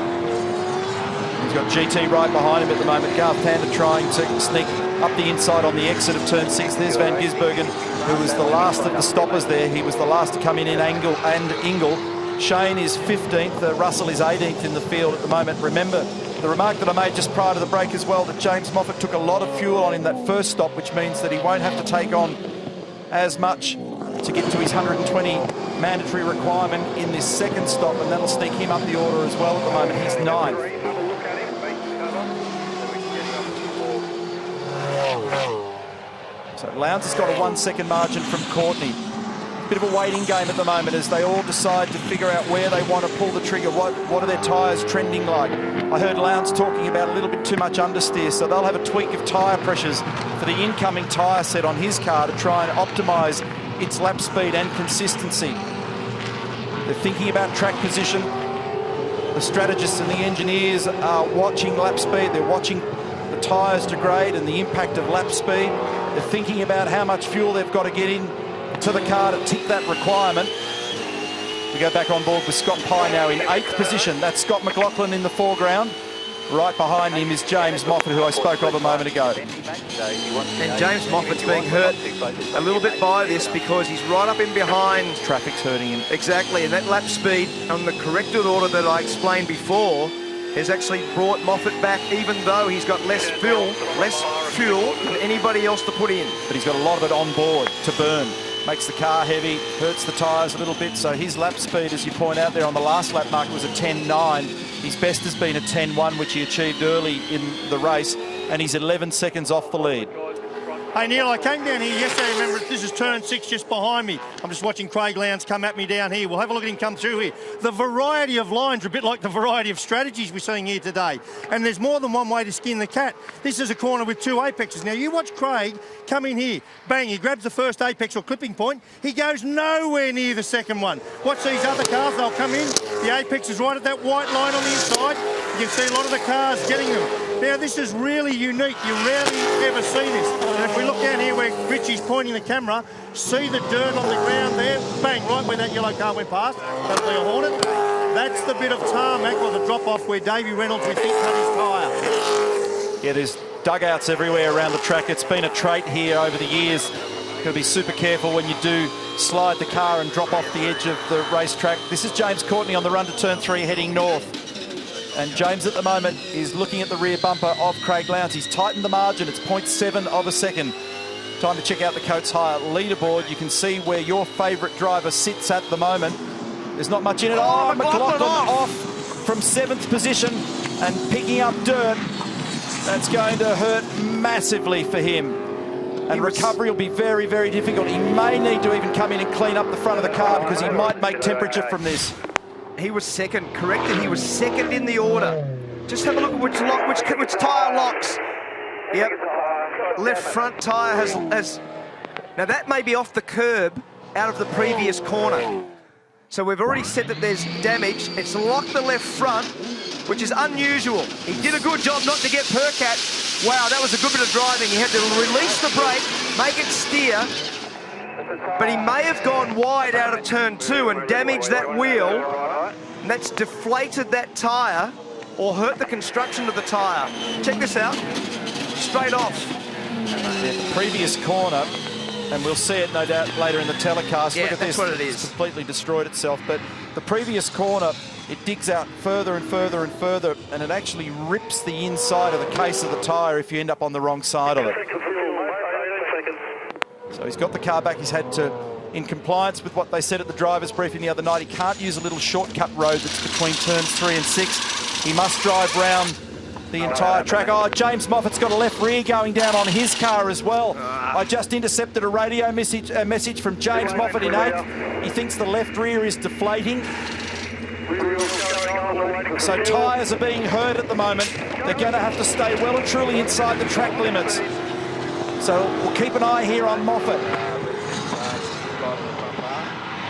He's got GT right behind him at the moment. Garth Tander trying to sneak up the inside on the exit of turn 6. There's Van Gisbergen, who was the last of the stoppers there. He was the last to come in Angle and Ingle. Shane is 15th, Russell is 18th in the field at the moment. Remember the remark that I made just prior to the break as well, that James Moffat took a lot of fuel on in that first stop, which means that he won't have to take on as much to get to his 120 mandatory requirement in this second stop, and that'll sneak him up the order as well at the moment. He's 9th. So Lowndes has got a 1-second margin from Courtney. Bit of a waiting game at the moment as they all decide to figure out where they want to pull the trigger. What are their tyres trending like? I heard Lowndes talking about a little bit too much understeer, so they'll have a tweak of tyre pressures for the incoming tyre set on his car to try and optimise its lap speed and consistency. They're thinking about track position. The strategists and the engineers are watching lap speed. They're watching the tyres degrade and the impact of lap speed. They're thinking about how much fuel they've got to get in to the car to tick that requirement. We go back on board with Scott Pye now in 8th position. That's Scott McLaughlin in the foreground. Right behind him is James Moffat, who I spoke of a moment ago. And James Moffat's being hurt a little bit by this because he's right up in behind. Traffic's hurting him. Exactly, and that lap speed on the corrected order that I explained before has actually brought Moffat back, even though he's got less fuel than anybody else to put in. But he's got a lot of it on board to burn. Makes the car heavy, hurts the tyres a little bit. So his lap speed, as you point out there on the last lap mark, was a 10.9. His best has been a 10.1, which he achieved early in the race, and he's 11 seconds off the lead. Hey Neil, I came down here yesterday, remember, this is turn 6 just behind me. I'm just watching Craig Lowndes come at me down here. We'll have a look at him come through here. The variety of lines are a bit like the variety of strategies we're seeing here today. And there's more than one way to skin the cat. This is a corner with 2 apexes. Now you watch Craig come in here. Bang, he grabs the first apex or clipping point. He goes nowhere near the second one. Watch these other cars, they'll come in. The apex is right at that white line on the inside. You can see a lot of the cars getting them. Now this is really unique. You rarely ever see this. And if we look down here where Richie's pointing the camera, see the dirt on the ground there? Bang, right where that yellow car went past. That'll be a Hornet. That's the bit of tarmac or the drop-off where Davey Reynolds, we think, cut his tyre. Yeah, there's dugouts everywhere around the track. It's been a trait here over the years. Got to be super careful when you do slide the car and drop off the edge of the racetrack. This is James Courtney on the run to turn 3 heading north. And James at the moment is looking at the rear bumper of Craig Lowndes. He's tightened the margin. It's 0.7 of a second. Time to check out the Coates Hire leaderboard. You can see where your favourite driver sits at the moment. There's not much in it. Oh, McLaughlin off from 7th position and picking up dirt. That's going to hurt massively for him. And recovery will be very, very difficult. He may need to even come in and clean up the front of the car because he might make temperature from this. He was second, corrected. He was second in the order. Just have a look at which tyre locks. Yep, left front tyre has... Now that may be off the curb out of the previous corner. So we've already said that there's damage. It's locked the left front, which is unusual. He did a good job not to get Perkat. Wow, that was a good bit of driving. He had to release the brake, make it steer, but he may have gone wide out of turn 2 and damaged that wheel, and that's deflated that tyre or hurt the construction of the tyre. Check this out, straight off. The previous corner, and we'll see it no doubt later in the telecast. Yeah, look at that's this, what it is. it's completely destroyed itself, but the previous corner, it digs out further and further and further, and it actually rips the inside of the case of the tyre if you end up on the wrong side of it. So he's got the car back. He's had to, in compliance with what they said at the driver's briefing the other night, he can't use a little shortcut road that's between turns 3 and 6. He must drive round the entire track. Oh, James Moffat's got a left rear going down on his car as well. I just intercepted a radio message from James Moffat in 8th. He thinks the left rear is deflating. So tyres are being hurt at the moment. They're going to have to stay well and truly inside the track limits. So we'll keep an eye here on Moffat.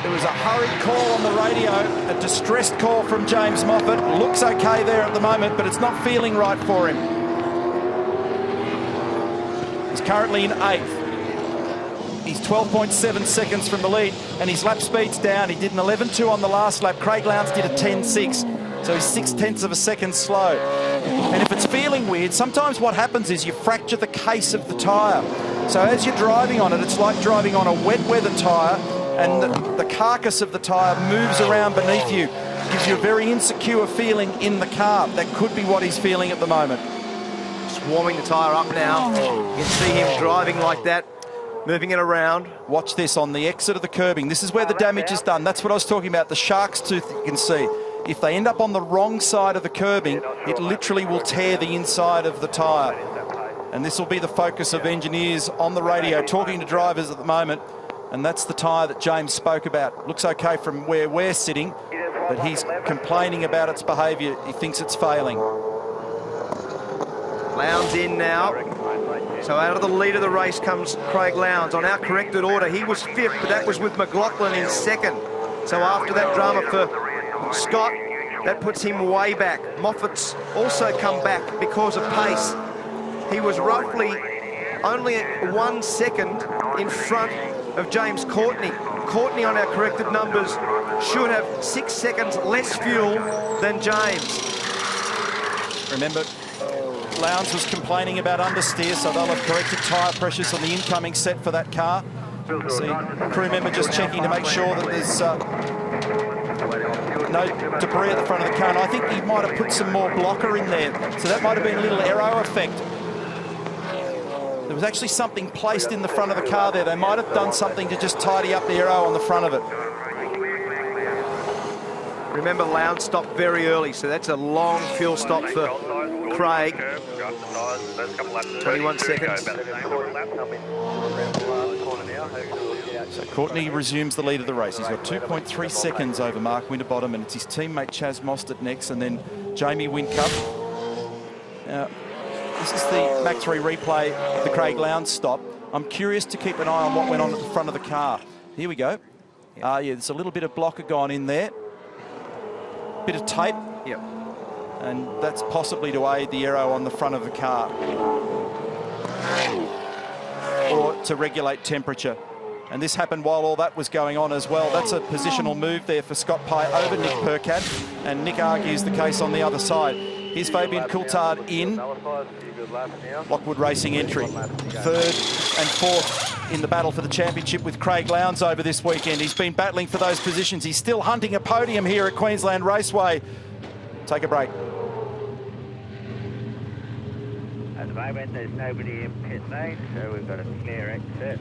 There was a hurried call on the radio, a distressed call from James Moffat. Looks okay there at the moment, but it's not feeling right for him. He's currently in 8th. He's 12.7 seconds from the lead, and his lap speed's down. He did an 11.2 on the last lap. Craig Lowndes did a 10.6, so he's 0.6 of a second slow. And if it's feeling weird, sometimes what happens is you fracture the case of the tyre. So as you're driving on it, it's like driving on a wet weather tyre, and the carcass of the tyre moves around beneath you. Gives you a very insecure feeling in the car. That could be what he's feeling at the moment. Just warming the tyre up now. You can see him driving like that, moving it around. Watch this on the exit of the curbing. This is where the damage is done. That's what I was talking about, the shark's tooth you can see. If they end up on the wrong side of the curbing, it literally will tear the inside of the tyre. And this will be the focus of engineers on the radio, talking to drivers at the moment. And that's the tyre that James spoke about. Looks okay from where we're sitting, but he's complaining about its behaviour. He thinks it's failing. Lowndes in now. So out of the lead of the race comes Craig Lowndes. On our corrected order, he was 5th, but that was with McLaughlin in 2nd. So after that drama for Scott, that puts him way back. Moffat's also come back because of pace. He was roughly only 1 second in front of James Courtney. Courtney, on our corrected numbers, should have 6 seconds less fuel than James. Remember, Lowndes was complaining about understeer, so they'll have corrected tyre pressures on the incoming set for that car. See, crew member just checking to make sure that there's no debris at the front of the car. And I think he might have put some more blocker in there, so that might have been a little aero effect. There was actually something placed in the front of the car there. They might have done something to just tidy up the aero on the front of it. Remember, Lowndes stopped very early, so that's a long fuel stop for Craig. 21 seconds. So Courtney resumes the lead of the race. He's got 2.3 seconds over Mark Winterbottom, and it's his teammate Chaz Mostert next, and then Jamie Whincup. Now, this is the Mac 3 replay of the Craig Lowndes stop. I'm curious to keep an eye on what went on at the front of the car. Here we go. Yeah, there's a little bit of blocker gone in there. Bit of tape. Yep. And that's possibly to aid the aero on the front of the car. Or to regulate temperature. And this happened while all that was going on as well. That's a positional move there for Scott Pye over Nick Perkat. And Nick argues the case on the other side. Here's Fabian Coulthard in. Lockwood Racing entry. 3rd and 4th in the battle for the championship with Craig Lowndes over this weekend. He's been battling for those positions. He's still hunting a podium here at Queensland Raceway. Take a break. At the moment, there's nobody in pit lane, so we've got a clear exit.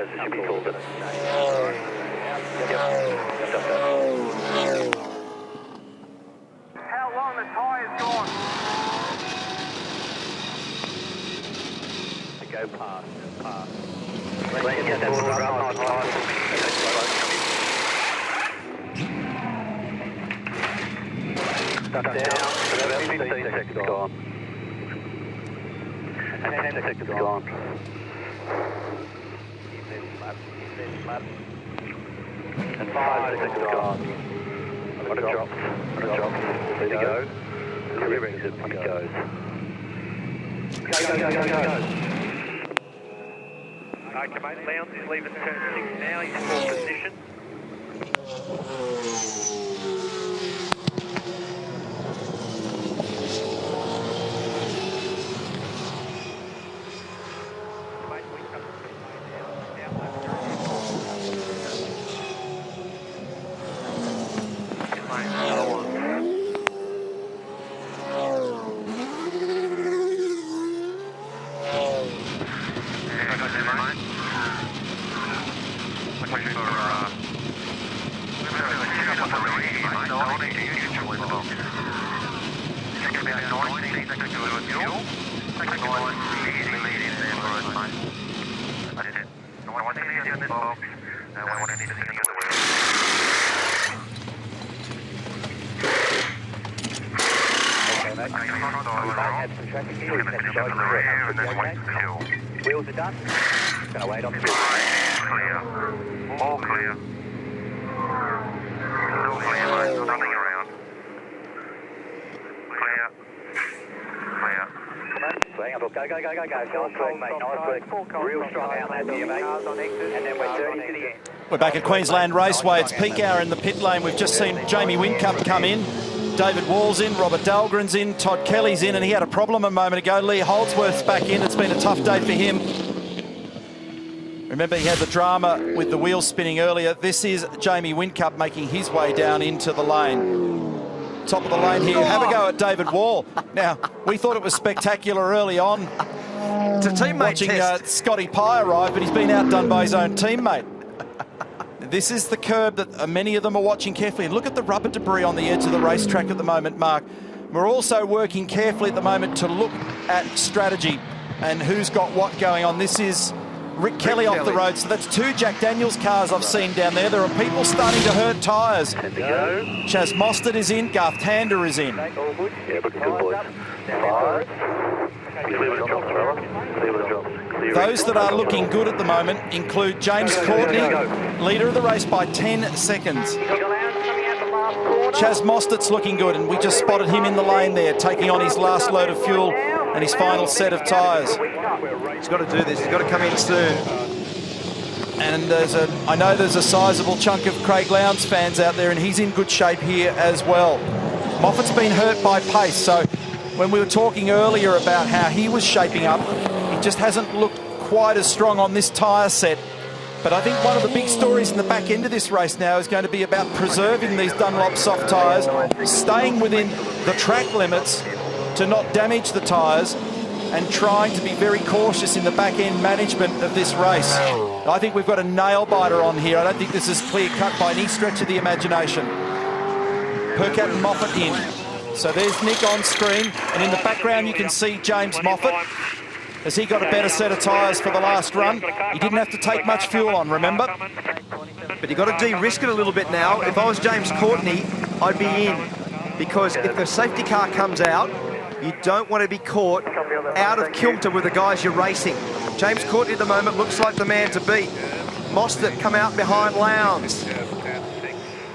tyres should be called it. How long the tyre's gone? To go past. Let's get that run on tyre. Stuck down, about 15 seconds gone. And 10 seconds gone. And 5 seconds gone. What a drop. There you go. Career exit when it goes. Go. Okay, mate, Lowndes is leaving turn 6 now. He's in fourth position. Wheels are done. Gonna wait on the field. Clear. All clear. Still clear, mate. Nothing around. Clear. Swing up. Go. Go on, swing, mate. Nice work. Real strong out there, mate. And then we're 30 to the end. We're back at Queensland Raceway. It's peak hour in the pit lane. We've just seen Jamie Whincup come in. David Wall's in, Robert Dahlgren's in, Todd Kelly's in, and he had a problem a moment ago. Lee Holdsworth's back in. It's been a tough day for him. Remember, he had the drama with the wheels spinning earlier. This is Jamie Whincup making his way down into the lane. Top of the lane here. Have a go at David Wall. Now, we thought it was spectacular early on. It's a teammate watching test. Scotty Pye arrive, but he's been outdone by his own teammate. This is the curb that many of them are watching carefully. And look at the rubber debris on the edge of the racetrack at the moment, Mark. We're also working carefully at the moment to look at strategy and who's got what going on. This is Rick Kelly off the road. So that's 2 Jack Daniels cars I've seen down there. There are people starting to hurt tyres. Chaz Mostert is in. Garth Tander is in. Yeah, looking good, boys. 5. Clear the drops, fella. Clear the drops. Those that are looking good at the moment include James Courtney, leader of the race by 10 seconds. Chaz Mostert's looking good, and we just spotted him in the lane there, taking on his last load of fuel and his final set of tyres. He's got to do this. He's got to come in soon. And I know there's a sizable chunk of Craig Lowndes fans out there, and he's in good shape here as well. Moffat's been hurt by pace, so when we were talking earlier about how he was shaping up, he just hasn't looked quite as strong on this tyre set. But I think one of the big stories in the back end of this race now is going to be about preserving these Dunlop soft tyres, staying within the track limits to not damage the tyres, and trying to be very cautious in the back end management of this race. I think we've got a nail biter on here. I don't think this is clear cut by any stretch of the imagination. Perkins and Moffat in. So there's Nick on screen, and in the background you can see James Moffat. Has he got a better set of tyres for the last run? He didn't have to take much fuel on, remember? But you've got to de-risk it a little bit now. If I was James Courtney, I'd be in. Because if the safety car comes out, you don't want to be caught out of kilter with the guys you're racing. James Courtney at the moment looks like the man to beat. Mostert come out behind Lowndes.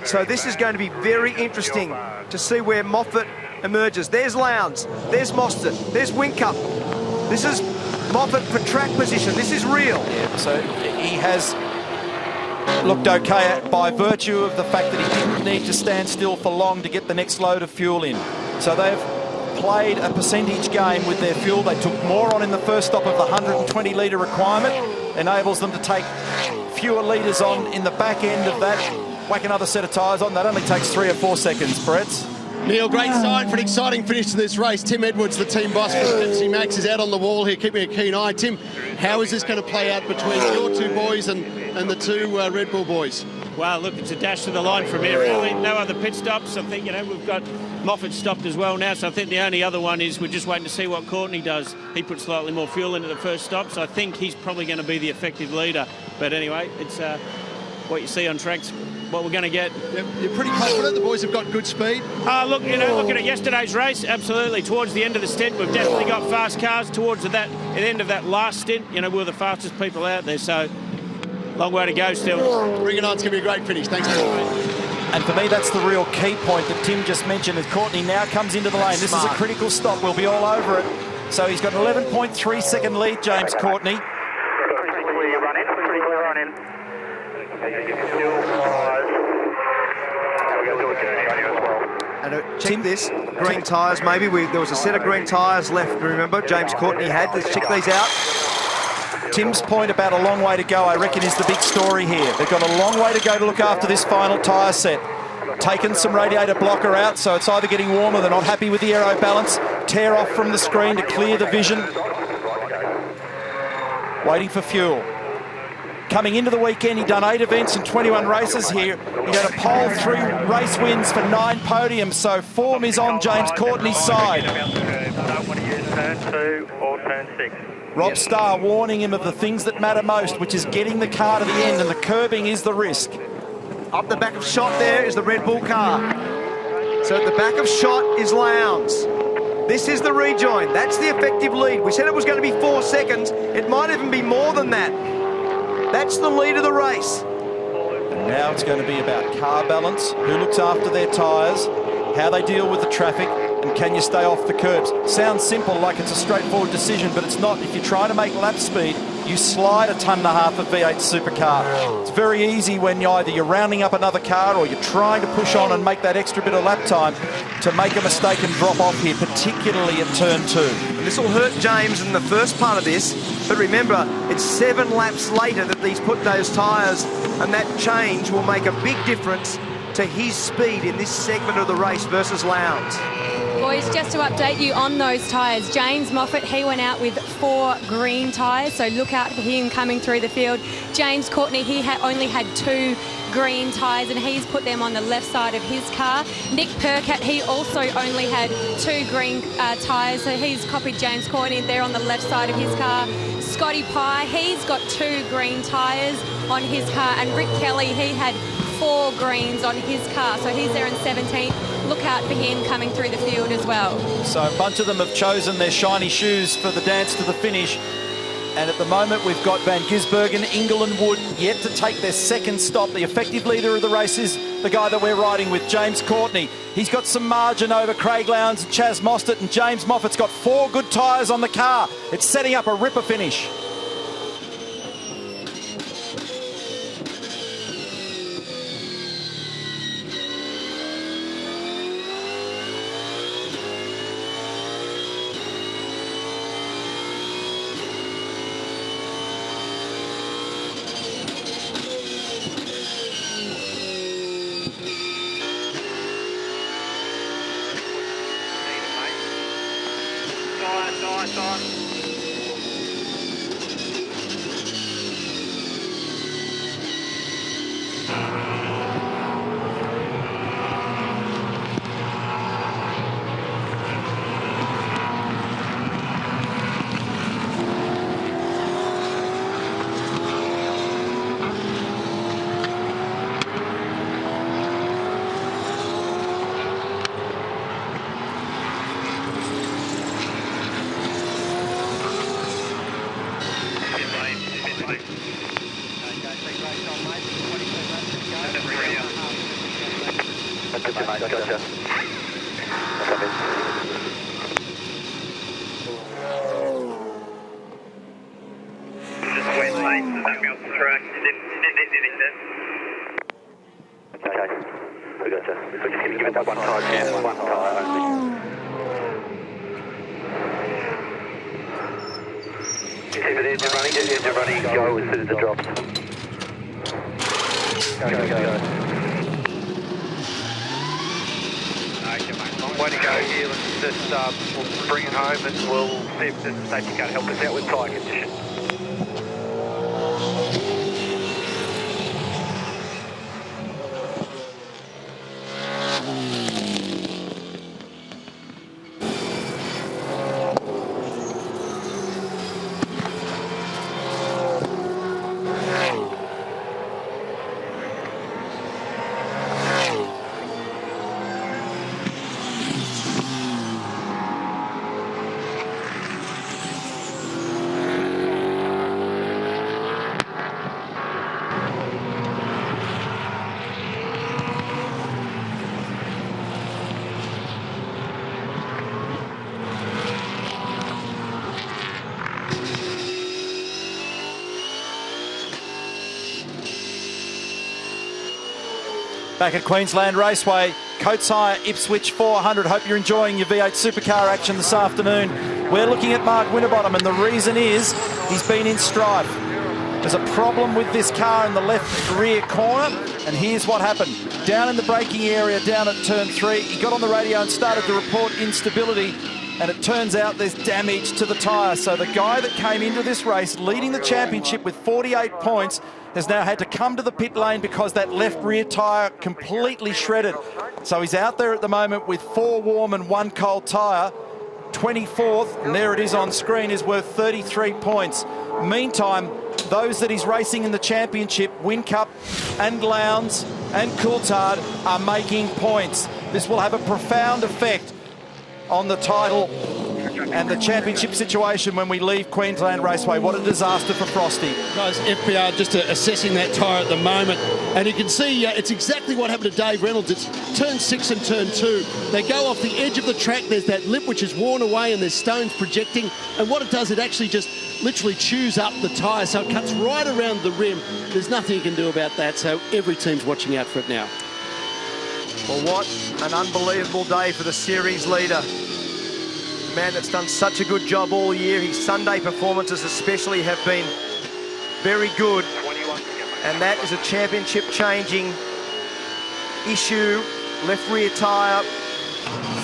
So this is going to be very interesting to see where Moffat emerges. There's Lowndes, there's Mostert, there's Whincup. This is Moffat for track position. This is real. Yeah, so he has looked okay by virtue of the fact that he didn't need to stand still for long to get the next load of fuel in. So they've played a percentage game with their fuel. They took more on in the first stop of the 120 litre requirement. Enables them to take fewer litres on in the back end of that. Whack another set of tyres on. That only takes 3 or 4 seconds, Brett. Neil, great sign for an exciting finish to this race. Tim Edwards, the team boss for Pepsi Max, is out on the wall here, keeping a keen eye. Tim, how is this going to play out between your two boys and the two Red Bull boys? Well, look, it's a dash to the line from here, really. No other pit stops. I think, we've got Moffat stopped as well now, so I think the only other one is we're just waiting to see what Courtney does. He put slightly more fuel into the first stop, so I think he's probably going to be the effective leader. But anyway, it's what you see on tracks, what we're going to get. You're pretty confident the boys have got good speed? Look, looking at yesterday's race, absolutely. Towards the end of the stint, we've definitely got fast cars. Towards the end of that last stint, we were the fastest people out there, so long way to go still. Bring it on, it's going to be a great finish. Thanks, mate. And for me, that's the real key point that Tim just mentioned, as Courtney now comes into the lane. This is a critical stop. We'll be all over it. So he's got an 11.3 second lead, James Courtney. And check this, green tyres maybe. There was a set of green tyres left, remember? James Courtney had. Let's check these out. Tim's point about a long way to go, I reckon, is the big story here. They've got a long way to go to look after this final tyre set. Taken some radiator blocker out, so it's either getting warmer, they're not happy with the aero balance. Tear off from the screen to clear the vision. Waiting for fuel. Coming into the weekend, he'd done 8 events and 21 races here. He had a pole, 3 race wins for 9 podiums, so form is on James Courtney's side. Don't want to use turn 2 or turn 6. Rob Starr warning him of the things that matter most, which is getting the car to the end, and the curbing is the risk. Up the back of shot there is the Red Bull car. So at the back of shot is Lowndes. This is the rejoin. That's the effective lead. We said it was going to be 4 seconds. It might even be more than that. That's the lead of the race. And now it's going to be about car balance, who looks after their tyres, how they deal with the traffic, and can you stay off the curbs? Sounds simple, like it's a straightforward decision, but it's not. If you're trying to make lap speed, you slide 1.5 tons of V8 supercar. It's very easy when either you're rounding up another car or you're trying to push on and make that extra bit of lap time to make a mistake and drop off here, particularly at turn 2. And this will hurt James in the first part of this, but remember, it's 7 laps later that he's put those tyres, and that change will make a big difference to his speed in this segment of the race versus Lowndes. Boys, just to update you on those tyres, James Moffat, he went out with 4 green tyres, so look out for him coming through the field. James Courtney, he only had 2 green tyres, and he's put them on the left side of his car. Nick Perkins, he also only had 2 green tyres, so he's copied James Courtney there on the left side of his car. Scotty Pye, he's got 2 green tyres on his car, and Rick Kelly, he had 4 greens on his car, so he's there in 17th. Look out for him coming through the field as well. So a bunch of them have chosen their shiny shoes for the dance to the finish. And at the moment, we've got Van Gisbergen, Ingle and Wood yet to take their second stop. The effective leader of the race is the guy that we're riding with, James Courtney. He's got some margin over Craig Lowndes and Chaz Mostert, and James Moffat's got 4 good tyres on the car. It's setting up a ripper finish. Gotcha. Just went late, so don't be off the track. Didn't hit anything. Okay. We gotcha. So just give it that one tyre. Yeah, one tyre only. If they're running, go as soon as it drops. Go. way to go here. Let's just we'll bring it home and we'll see if there's a safety car to help us out with tyre condition. Back at Queensland Raceway, Coates Hire, Ipswich 400. Hope you're enjoying your V8 supercar action this afternoon. We're looking at Mark Winterbottom, and the reason is he's been in strife. There's a problem with this car in the left rear corner, and here's what happened. Down in the braking area, down at turn 3, he got on the radio and started to report instability, and it turns out there's damage to the tyre. So the guy that came into this race leading the championship with 48 points has now had to come to the pit lane because that left rear tyre completely shredded. So he's out there at the moment with 4 warm and 1 cold tyre. 24th, and there it is on screen, is worth 33 points. Meantime, those that he's racing in the championship, Whincup and Lowndes and Coulthard, are making points. This will have a profound effect on the title and the championship situation when we leave Queensland Raceway. What a disaster for Frosty. Guys, FPR just assessing that tyre at the moment, and you can see it's exactly what happened to Dave Reynolds. It's turn 6 and turn 2. They go off the edge of the track. There's that lip which is worn away and there's stones projecting, and what it does, it actually just literally chews up the tyre, so it cuts right around the rim. There's nothing you can do about that, so every team's watching out for it now. Well, what an unbelievable day for the series leader. Man that's done such a good job all year. His Sunday performances especially have been very good, and that is a championship changing issue. Left rear tyre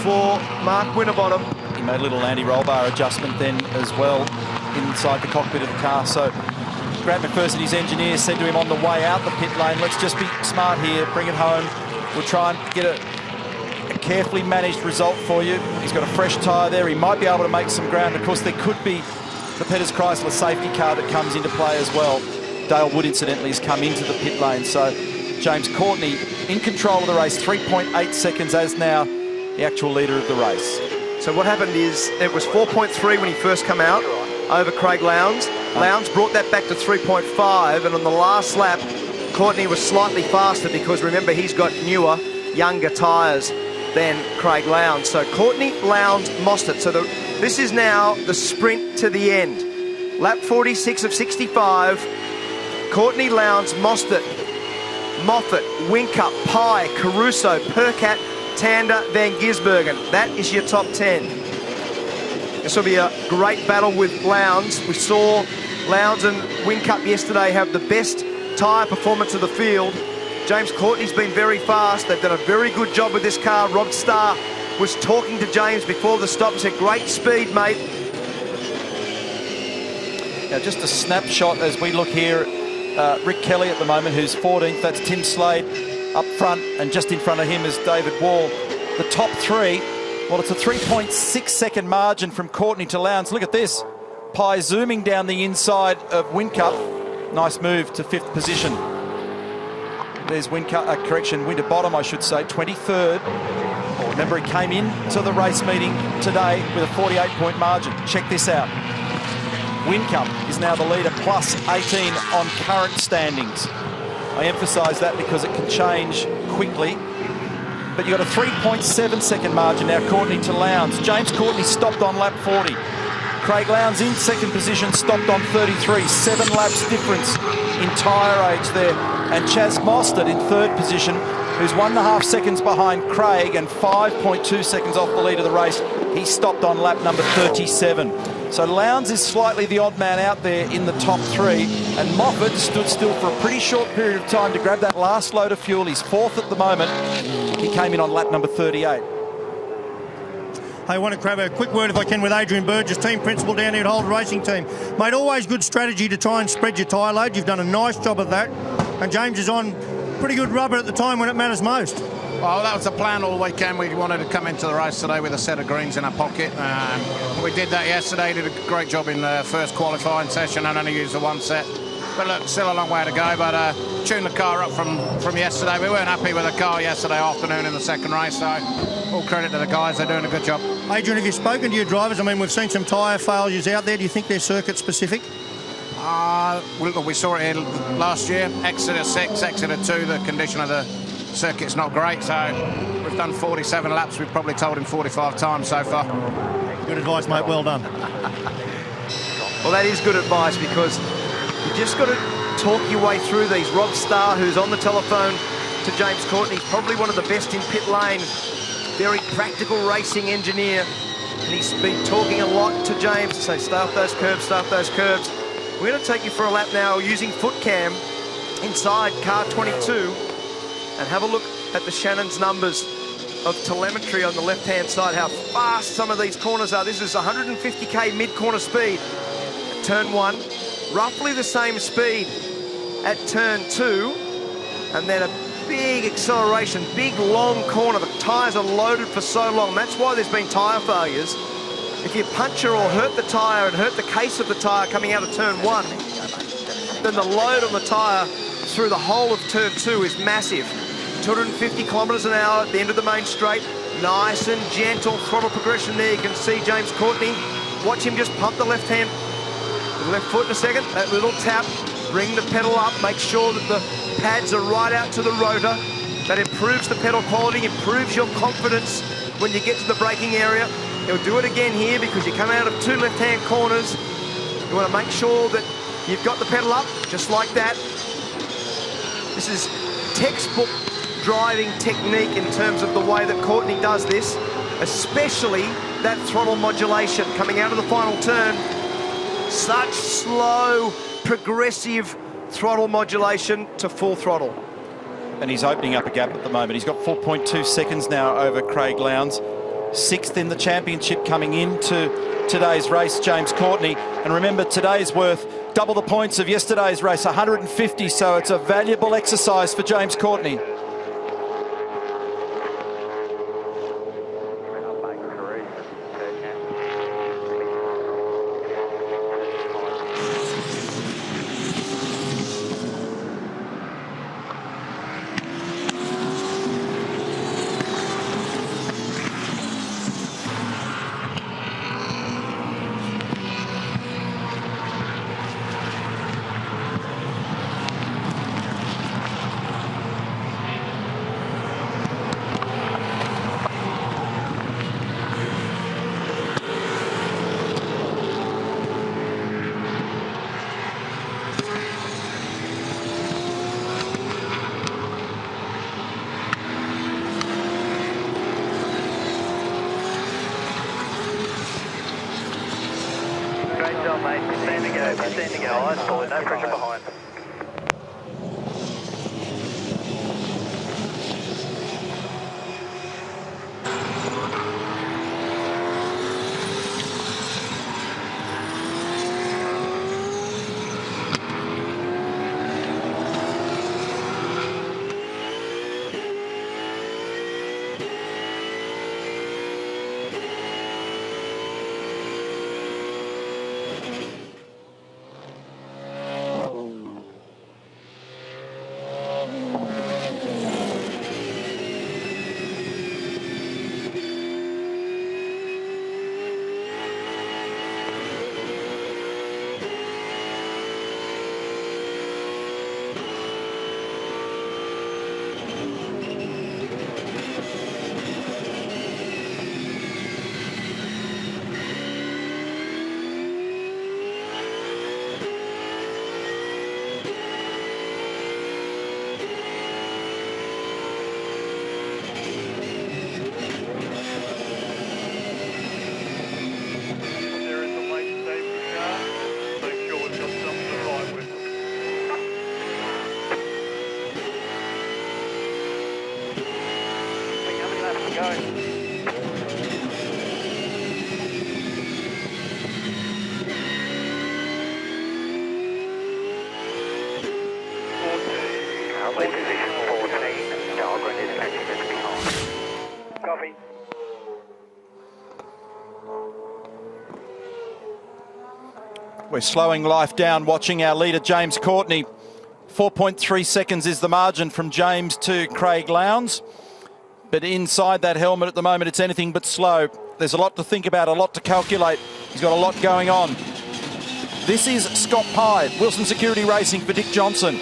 for Mark Winterbottom. He made a little anti-roll bar adjustment then as well inside the cockpit of the car. So Grant McPherson, his engineer, said to him on the way out the pit lane, let's just be smart here, bring it home. We'll try and get a carefully managed result for you. He's got a fresh tyre there. He might be able to make some ground. Of course, there could be the Pettis Chrysler safety car that comes into play as well. Dale Wood, incidentally, has come into the pit lane. So James Courtney in control of the race, 3.8 seconds as now the actual leader of the race. So what happened is it was 4.3 when he first came out over Craig Lowndes. Lowndes brought that back to 3.5, and on the last lap, Courtney was slightly faster because, remember, he's got newer, younger tyres than Craig Lowndes. So Courtney, Lowndes, Moffat. So this is now the sprint to the end. Lap 46 of 65. Courtney, Lowndes, Moffat, Whincup, Pye, Caruso, Percat, Tander, Van Gisbergen. That is your top 10. This will be a great battle with Lowndes. We saw Lowndes and Whincup yesterday have the best tyre performance of the field. James Courtney's been very fast. They've done a very good job with this car. Rob Starr was talking to James before the stop and said, great speed, mate. Now, just a snapshot as we look here. Rick Kelly at the moment, who's 14th. That's Tim Slade up front, and just in front of him is David Wall. The top 3, well, it's a 3.6 second margin from Courtney to Lowndes. Look at this. Pye zooming down the inside of Whincup. Nice move to 5th position. There's Winterbottom, I should say, 23rd. Remember, he came into the race meeting today with a 48-point margin. Check this out. Whincup is now the leader, plus 18 on current standings. I emphasise that because it can change quickly. But you've got a 3.7 second margin now, Courtney to Lowndes. James Courtney stopped on lap 40. Craig Lowndes in 2nd position, stopped on 33. 7 laps difference in tyre age there. And Chaz Mostert in 3rd position, who's 1.5 seconds behind Craig and 5.2 seconds off the lead of the race. He stopped on lap number 37. So Lowndes is slightly the odd man out there in the top 3, and Moffat stood still for a pretty short period of time to grab that last load of fuel. He's 4th at the moment. He came in on lap number 38. I want to grab a quick word, if I can, with Adrian Burgess, team principal down here at Holden Racing Team. Mate, always good strategy to try and spread your tyre load. You've done a nice job of that. And James is on pretty good rubber at the time when it matters most. Well, that was the plan all weekend. We wanted to come into the race today with a set of greens in our pocket. We did that yesterday, did a great job in the first qualifying session and only used the one set. But look, still a long way to go, but tuned the car up from yesterday. We weren't happy with the car yesterday afternoon in the second race, so all credit to the guys, they're doing a good job. Adrian, have you spoken to your drivers? I mean, we've seen some tyre failures out there. Do you think they're circuit specific? We saw it here last year, Exeter 6, Exeter 2, the condition of the circuit's not great, so we've done 47 laps. We've probably told him 45 times so far. Good advice, mate, well done. Well, that is good advice, because you just got to talk your way through these. Rob Starr, who's on the telephone to James Courtney, probably one of the best in pit lane, very practical racing engineer, and he's been talking a lot to James to say, stay off those curbs, stay off those curbs. We're going to take you for a lap now using foot cam inside car 22 and have a look at the Shannon's numbers of telemetry on the left-hand side, how fast some of these corners are. This is 150k mid-corner speed at turn 1, roughly the same speed at turn 2, and then a big acceleration, big long corner. The tyres are loaded for so long. That's why there's been tyre failures. If you puncture or hurt the tyre and hurt the case of the tyre coming out of turn 1, then the load on the tyre through the whole of turn 2 is massive. 250 kilometres an hour at the end of the main straight. Nice and gentle throttle progression there. You can see James Courtney. Watch him just pump the left hand, the left foot in a second. That little tap, bring the pedal up, make sure that the pads are right out to the rotor. That improves the pedal quality, improves your confidence when you get to the braking area. He'll do it again here because you come out of 2 left-hand corners. You want to make sure that you've got the pedal up, just like that. This is textbook driving technique in terms of the way that Courtney does this, especially that throttle modulation coming out of the final turn. Such slow, progressive throttle modulation to full throttle. And he's opening up a gap at the moment. He's got 4.2 seconds now over Craig Lowndes. 6th in the championship coming into today's race, James Courtney. And remember, today's worth double the points of yesterday's race, 150, so it's a valuable exercise for James Courtney. Stand to go, eyes forward, no pressure behind. We're slowing life down, watching our leader, James Courtney. 4.3 seconds is the margin from James to Craig Lowndes. But inside that helmet at the moment, it's anything but slow. There's a lot to think about, a lot to calculate. He's got a lot going on. This is Scott Hyde, Wilson Security Racing for Dick Johnson.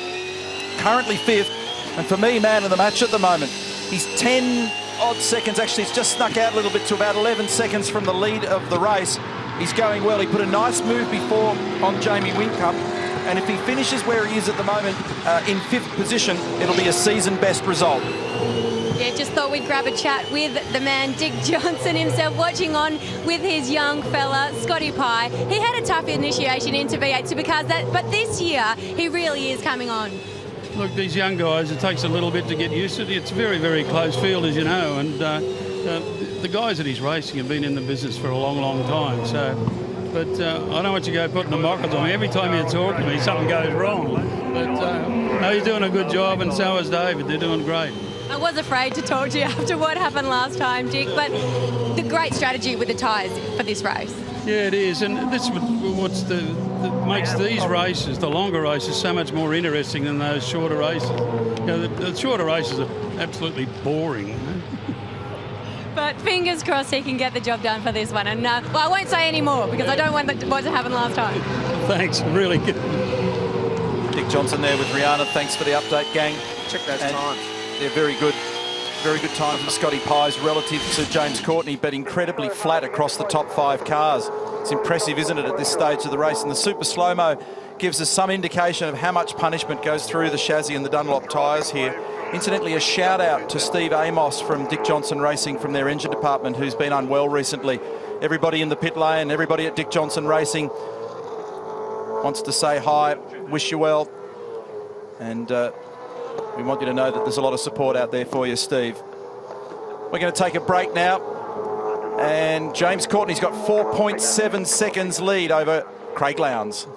Currently 5th, and for me, man of the match at the moment. He's 10 odd seconds, actually he's just snuck out a little bit to about 11 seconds from the lead of the race. He's going well. He put a nice move before on Jamie Whincup, and if he finishes where he is at the moment in 5th position, it'll be a season best result. Yeah, just thought we'd grab a chat with the man, Dick Johnson himself, watching on with his young fella, Scotty Pye. He had a tough initiation into V8 Supercars, but this year he really is coming on. Look, these young guys, it takes a little bit to get used to it. It's a very, very close field, as you know, and the guys that he's racing have been in the business for a long, long time. So, but I don't want you to go putting the mockers on me. Every time you talk to me, something goes wrong. But no, he's doing a good job, and so is David. They're doing great. I was afraid to talk to you after what happened last time, Dick, but the great strategy with the tyres for this race. Yeah, it is, and this is what's that makes these races, the longer races, so much more interesting than those shorter races. You know, the shorter races are absolutely boring. But fingers crossed he can get the job done for this one. And well, I won't say any more because I don't want what happened last time. Thanks, really good. Dick Johnson there with Rihanna. Thanks for the update, gang. Check those times. They're very good times from Scotty Pye's relative to James Courtney, but incredibly flat across the top 5 cars. It's impressive, isn't it, at this stage of the race? And the super slow-mo gives us some indication of how much punishment goes through the chassis and the Dunlop tyres here. Incidentally, a shout out to Steve Amos from Dick Johnson Racing from their engine department, who's been unwell recently. Everybody in the pit lane, everybody at Dick Johnson Racing wants to say hi, wish you well, and we want you to know that there's a lot of support out there for you, Steve. We're going to take a break now, and James Courtney's got 4.7 seconds lead over Craig Lowndes.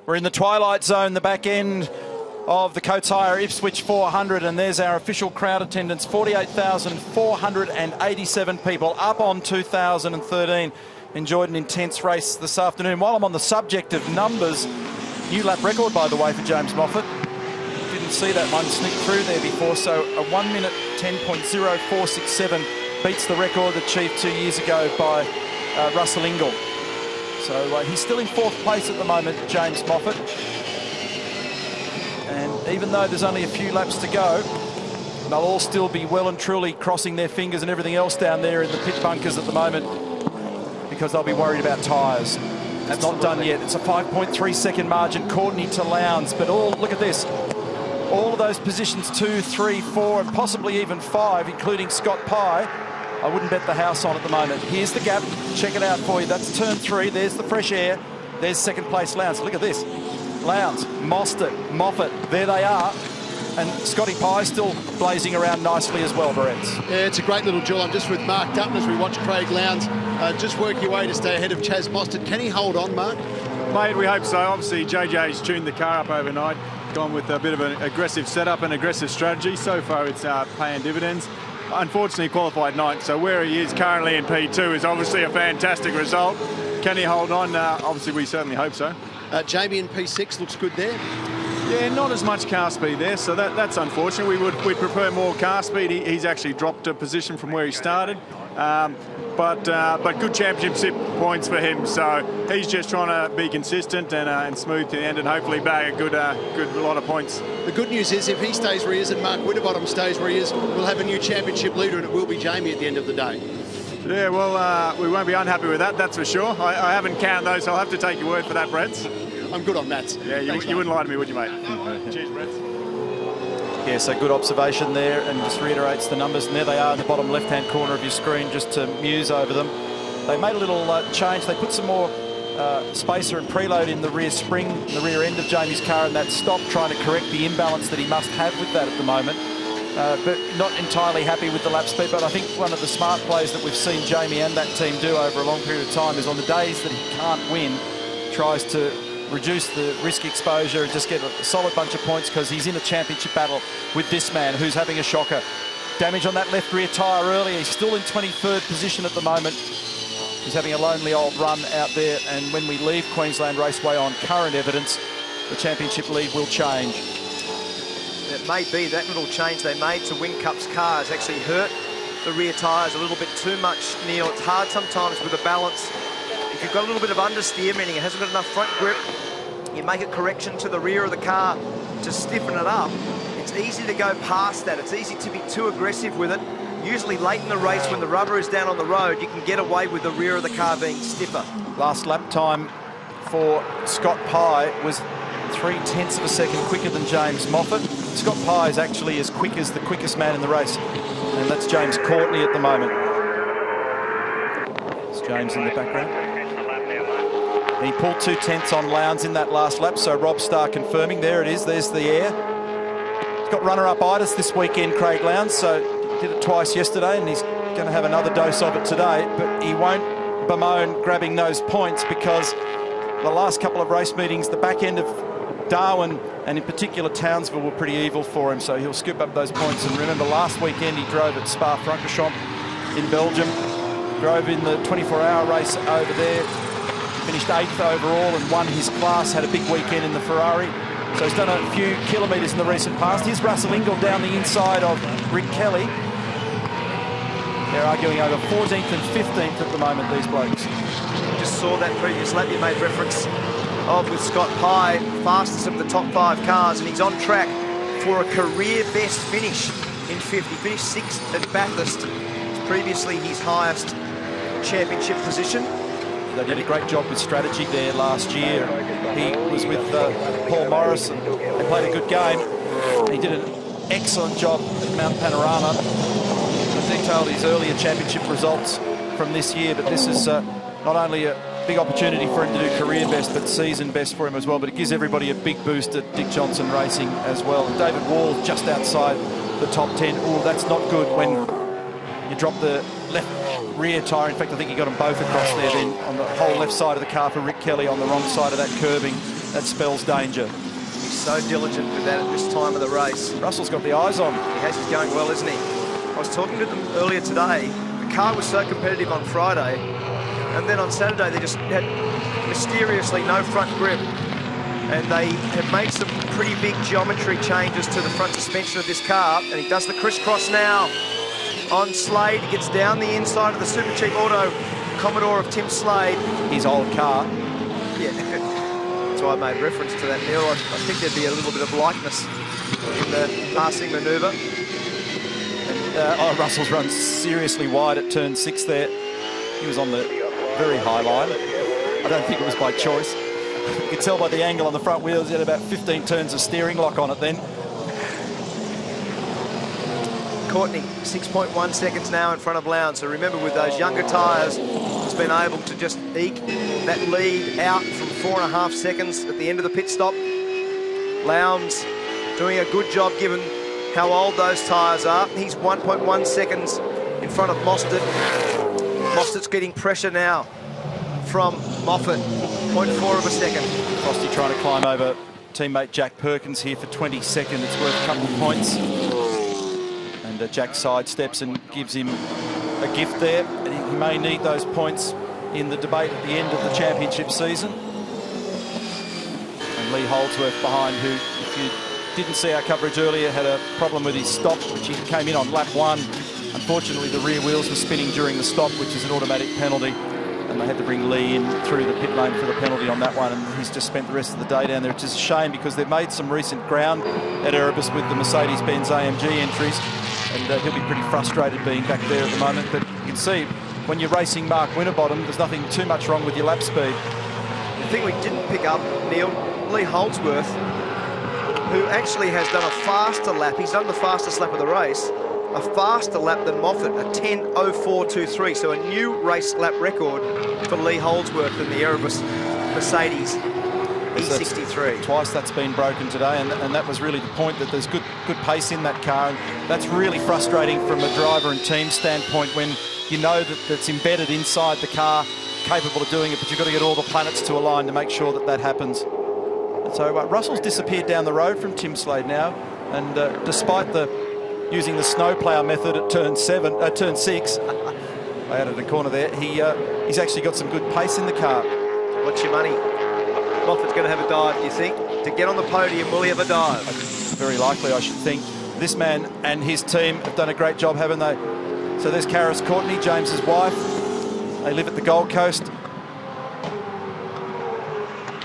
We're in the twilight zone, the back end of the Coates Hire Ipswich 400, and there's our official crowd attendance, 48,487 people, up on 2013. Enjoyed an intense race this afternoon. While I'm on the subject of numbers, new lap record, by the way, for James Moffat. Didn't see that one sneak through there before, so a 1 minute 10.0467 beats the record achieved 2 years ago by Russell Ingall. So he's still in 4th place at the moment, James Moffat. And even though there's only a few laps to go, they'll all still be well and truly crossing their fingers and everything else down there in the pit bunkers at the moment, because they'll be worried about tyres. It's not done yet. It's a 5.3 second margin, Courtney to Lowndes, but look at this. All of those positions, 2, 3, 4, and possibly even 5, including Scott Pye, I wouldn't bet the house on at the moment. Here's the gap. Check it out for you. That's turn 3. There's the fresh air. There's 2nd place Lowndes. Look at this. Lowndes, Mostert, Moffat, there they are. And Scotty Pye still blazing around nicely as well, Barretts. Yeah, it's a great little duel. I'm just with Mark Dutton as we watch Craig Lowndes just work your way to stay ahead of Chaz Mostert. Can he hold on, Mark? Mate, we hope so. Obviously, JJ's tuned the car up overnight, gone with a bit of an aggressive setup and aggressive strategy. So far, it's paying dividends. Unfortunately, qualified 9th, so where he is currently in P2 is obviously a fantastic result. Can he hold on? Obviously, we certainly hope so. Jamie in P6 looks good there. Yeah, not as much car speed there, so that's unfortunate. We'd prefer more car speed. He's actually dropped a position from where he started, but good championship points for him. So he's just trying to be consistent and smooth to the end, and hopefully bag a good lot of points. The good news is if he stays where he is and Mark Winterbottom stays where he is, we'll have a new championship leader, and it will be Jamie at the end of the day. Yeah, well, we won't be unhappy with that, that's for sure. I haven't counted those, so I'll have to take your word for that, Brett. I'm good on maths. Yeah, you wouldn't lie to me, would you, mate? Cheers, Brett. Yeah, so good observation there, and just reiterates the numbers. And there they are in the bottom left-hand corner of your screen, just to muse over them. They made a little change. They put some more spacer and preload in the rear spring, the rear end of Jamie's car, and that stop, trying to correct the imbalance that he must have with that at the moment. But not entirely happy with the lap speed. But I think one of the smart plays that we've seen Jamie and that team do over a long period of time is on the days that he can't win, tries to reduce the risk exposure and just get a solid bunch of points, because he's in a championship battle with this man who's having a shocker. Damage on that left rear tyre earlier. He's still in 23rd position at the moment. He's having a lonely old run out there, and when we leave Queensland Raceway on current evidence, the championship lead will change. It may be that little change they made to Wingcup's car has actually hurt the rear tyres a little bit too much, Neil. It's hard sometimes with the balance. If you've got a little bit of understeer, meaning it hasn't got enough front grip, you make a correction to the rear of the car to stiffen it up. It's easy to go past that. It's easy to be too aggressive with it. Usually late in the race when the rubber is down on the road, you can get away with the rear of the car being stiffer. Last lap time for Scott Pye was 0.3 of a second quicker than James Moffat. Scott Pye is actually as quick as the quickest man in the race, and that's James Courtney at the moment. It's James in the background. And he pulled 0.2 on Lowndes in that last lap, so Rob Starr confirming. There it is, there's the air. He's got runner-up itis this weekend, Craig Lowndes, so did it twice yesterday, and he's going to have another dose of it today, but he won't bemoan grabbing those points, because the last couple of race meetings, the back end of Darwin and in particular Townsville were pretty evil for him, so he'll scoop up those points. And remember, last weekend he drove at Spa-Francorchamps in Belgium, drove in the 24-hour race over there, finished 8th overall and won his class, had a big weekend in the Ferrari. So he's done a few kilometres in the recent past. Here's Russell Ingall down the inside of Rick Kelly. They're arguing over 14th and 15th at the moment, these blokes. Just saw that previous lap you made reference of with Scott Pye, fastest of the top 5 cars, and he's on track for a career best finish in 50. Finished 6th at Bathurst, previously his highest championship position. They did a great job with strategy there last year. He was with Paul Morris and they played a good game. He did an excellent job at Mount Panorama. I detailed his earlier championship results from this year, but this is not only a big opportunity for him to do career best, but season best for him as well. But it gives everybody a big boost at Dick Johnson Racing as well. And David Wall just outside the top 10. Oh, that's not good when you drop the left rear tyre. In fact, I think he got them both across there then on the whole left side of the car for Rick Kelly on the wrong side of that curbing. That spells danger. He's So diligent with that at this time of the race. Russell's got the eyes on. He has, he's going well, isn't he? I was talking to them earlier today. The car was so competitive on Friday, and then on Saturday they just had mysteriously no front grip. And they have made some pretty big geometry changes to the front suspension of this car. And he does the crisscross now on Slade. He gets down the inside of the Super Cheap Auto Commodore of Tim Slade. His old car. Yeah, that's why I made reference to that, Neil. I think there'd be a little bit of likeness in the passing manoeuvre. And Russell's run seriously wide at turn 6 there. He was on the very high line. I don't think it was by choice. You could tell by the angle on the front wheels, he had about 15 turns of steering lock on it then. Courtney, 6.1 seconds now in front of Lowndes. So remember, with those younger tyres, he's been able to just eke that lead out from 4.5 seconds at the end of the pit stop. Lowndes doing a good job given how old those tyres are. He's 1.1 seconds in front of Moffat. Moffat's getting pressure now from Moffat. 0.4 of a second. Frosty trying to climb over teammate Jack Perkins here for 22nd. It's worth a couple of points. And Jack sidesteps and gives him a gift there. And he may need those points in the debate at the end of the championship season. And Lee Holdsworth behind, who, if you didn't see our coverage earlier, had a problem with his stop, which he came in on lap 1. Unfortunately, the rear wheels were spinning during the stop, which is an automatic penalty. And they had to bring Lee in through the pit lane for the penalty on that one, and he's just spent the rest of the day down there, which is a shame because they've made some recent ground at Erebus with the Mercedes-Benz AMG entries, and he'll be pretty frustrated being back there at the moment. But you can see when you're racing Mark Winterbottom, there's nothing too much wrong with your lap speed. The thing we didn't pick up, Neil, Lee Holdsworth, who actually has done a faster lap. He's done the fastest lap of the race, a faster lap than Moffat, a 10.0423, so a new race lap record for Lee Holdsworth in the Erebus Mercedes E63. Twice that's been broken today, and that was really the point, that there's good pace in that car, and that's really frustrating from a driver and team standpoint when you know that it's embedded inside the car, capable of doing it, but you've got to get all the planets to align to make sure that that happens. So Russell's disappeared down the road from Tim Slade now, and despite using the snowplow method at turn 6. I added a corner there. He's actually got some good pace in the car. What's your money? Moffat's going to have a dive, do you think? To get on the podium, will he have a dive? Very likely, I should think. This man and his team have done a great job, haven't they? So there's Karis Courtney, James's wife. They live at the Gold Coast.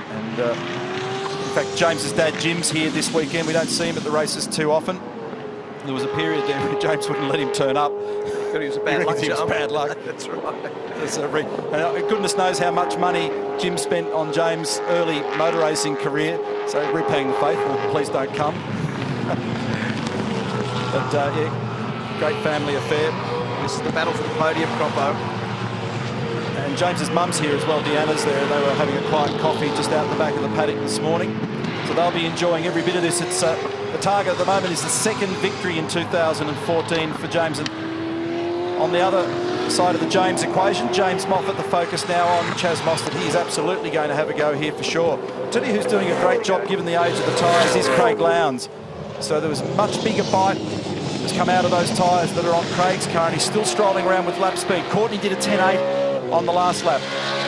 And in fact, James's dad, Jim's here this weekend. We don't see him at the races too often. There was a period there where James wouldn't let him turn up. He was a bad luck. He was bad luck. That's right. And goodness knows how much money Jim spent on James' early motor racing career. So repaying the faithful, please don't come. But yeah, great family affair. This is the battle for the podium, Croppo. And James's mum's here as well. Deanna's there. They were having a quiet coffee just out the back of the paddock this morning. So they'll be enjoying every bit of this. It's the target at the moment is the second victory in 2014 for James. And on the other side of the James equation, James Moffat, the focus now on Chaz Mostert. He's absolutely going to have a go here for sure. I'll tell you who's doing a great job given the age of the tyres is Craig Lowndes. So there was a much bigger bite that's come out of those tyres that are on Craig's car, and he's still strolling around with lap speed. Courtney did a 10.8 on the last lap.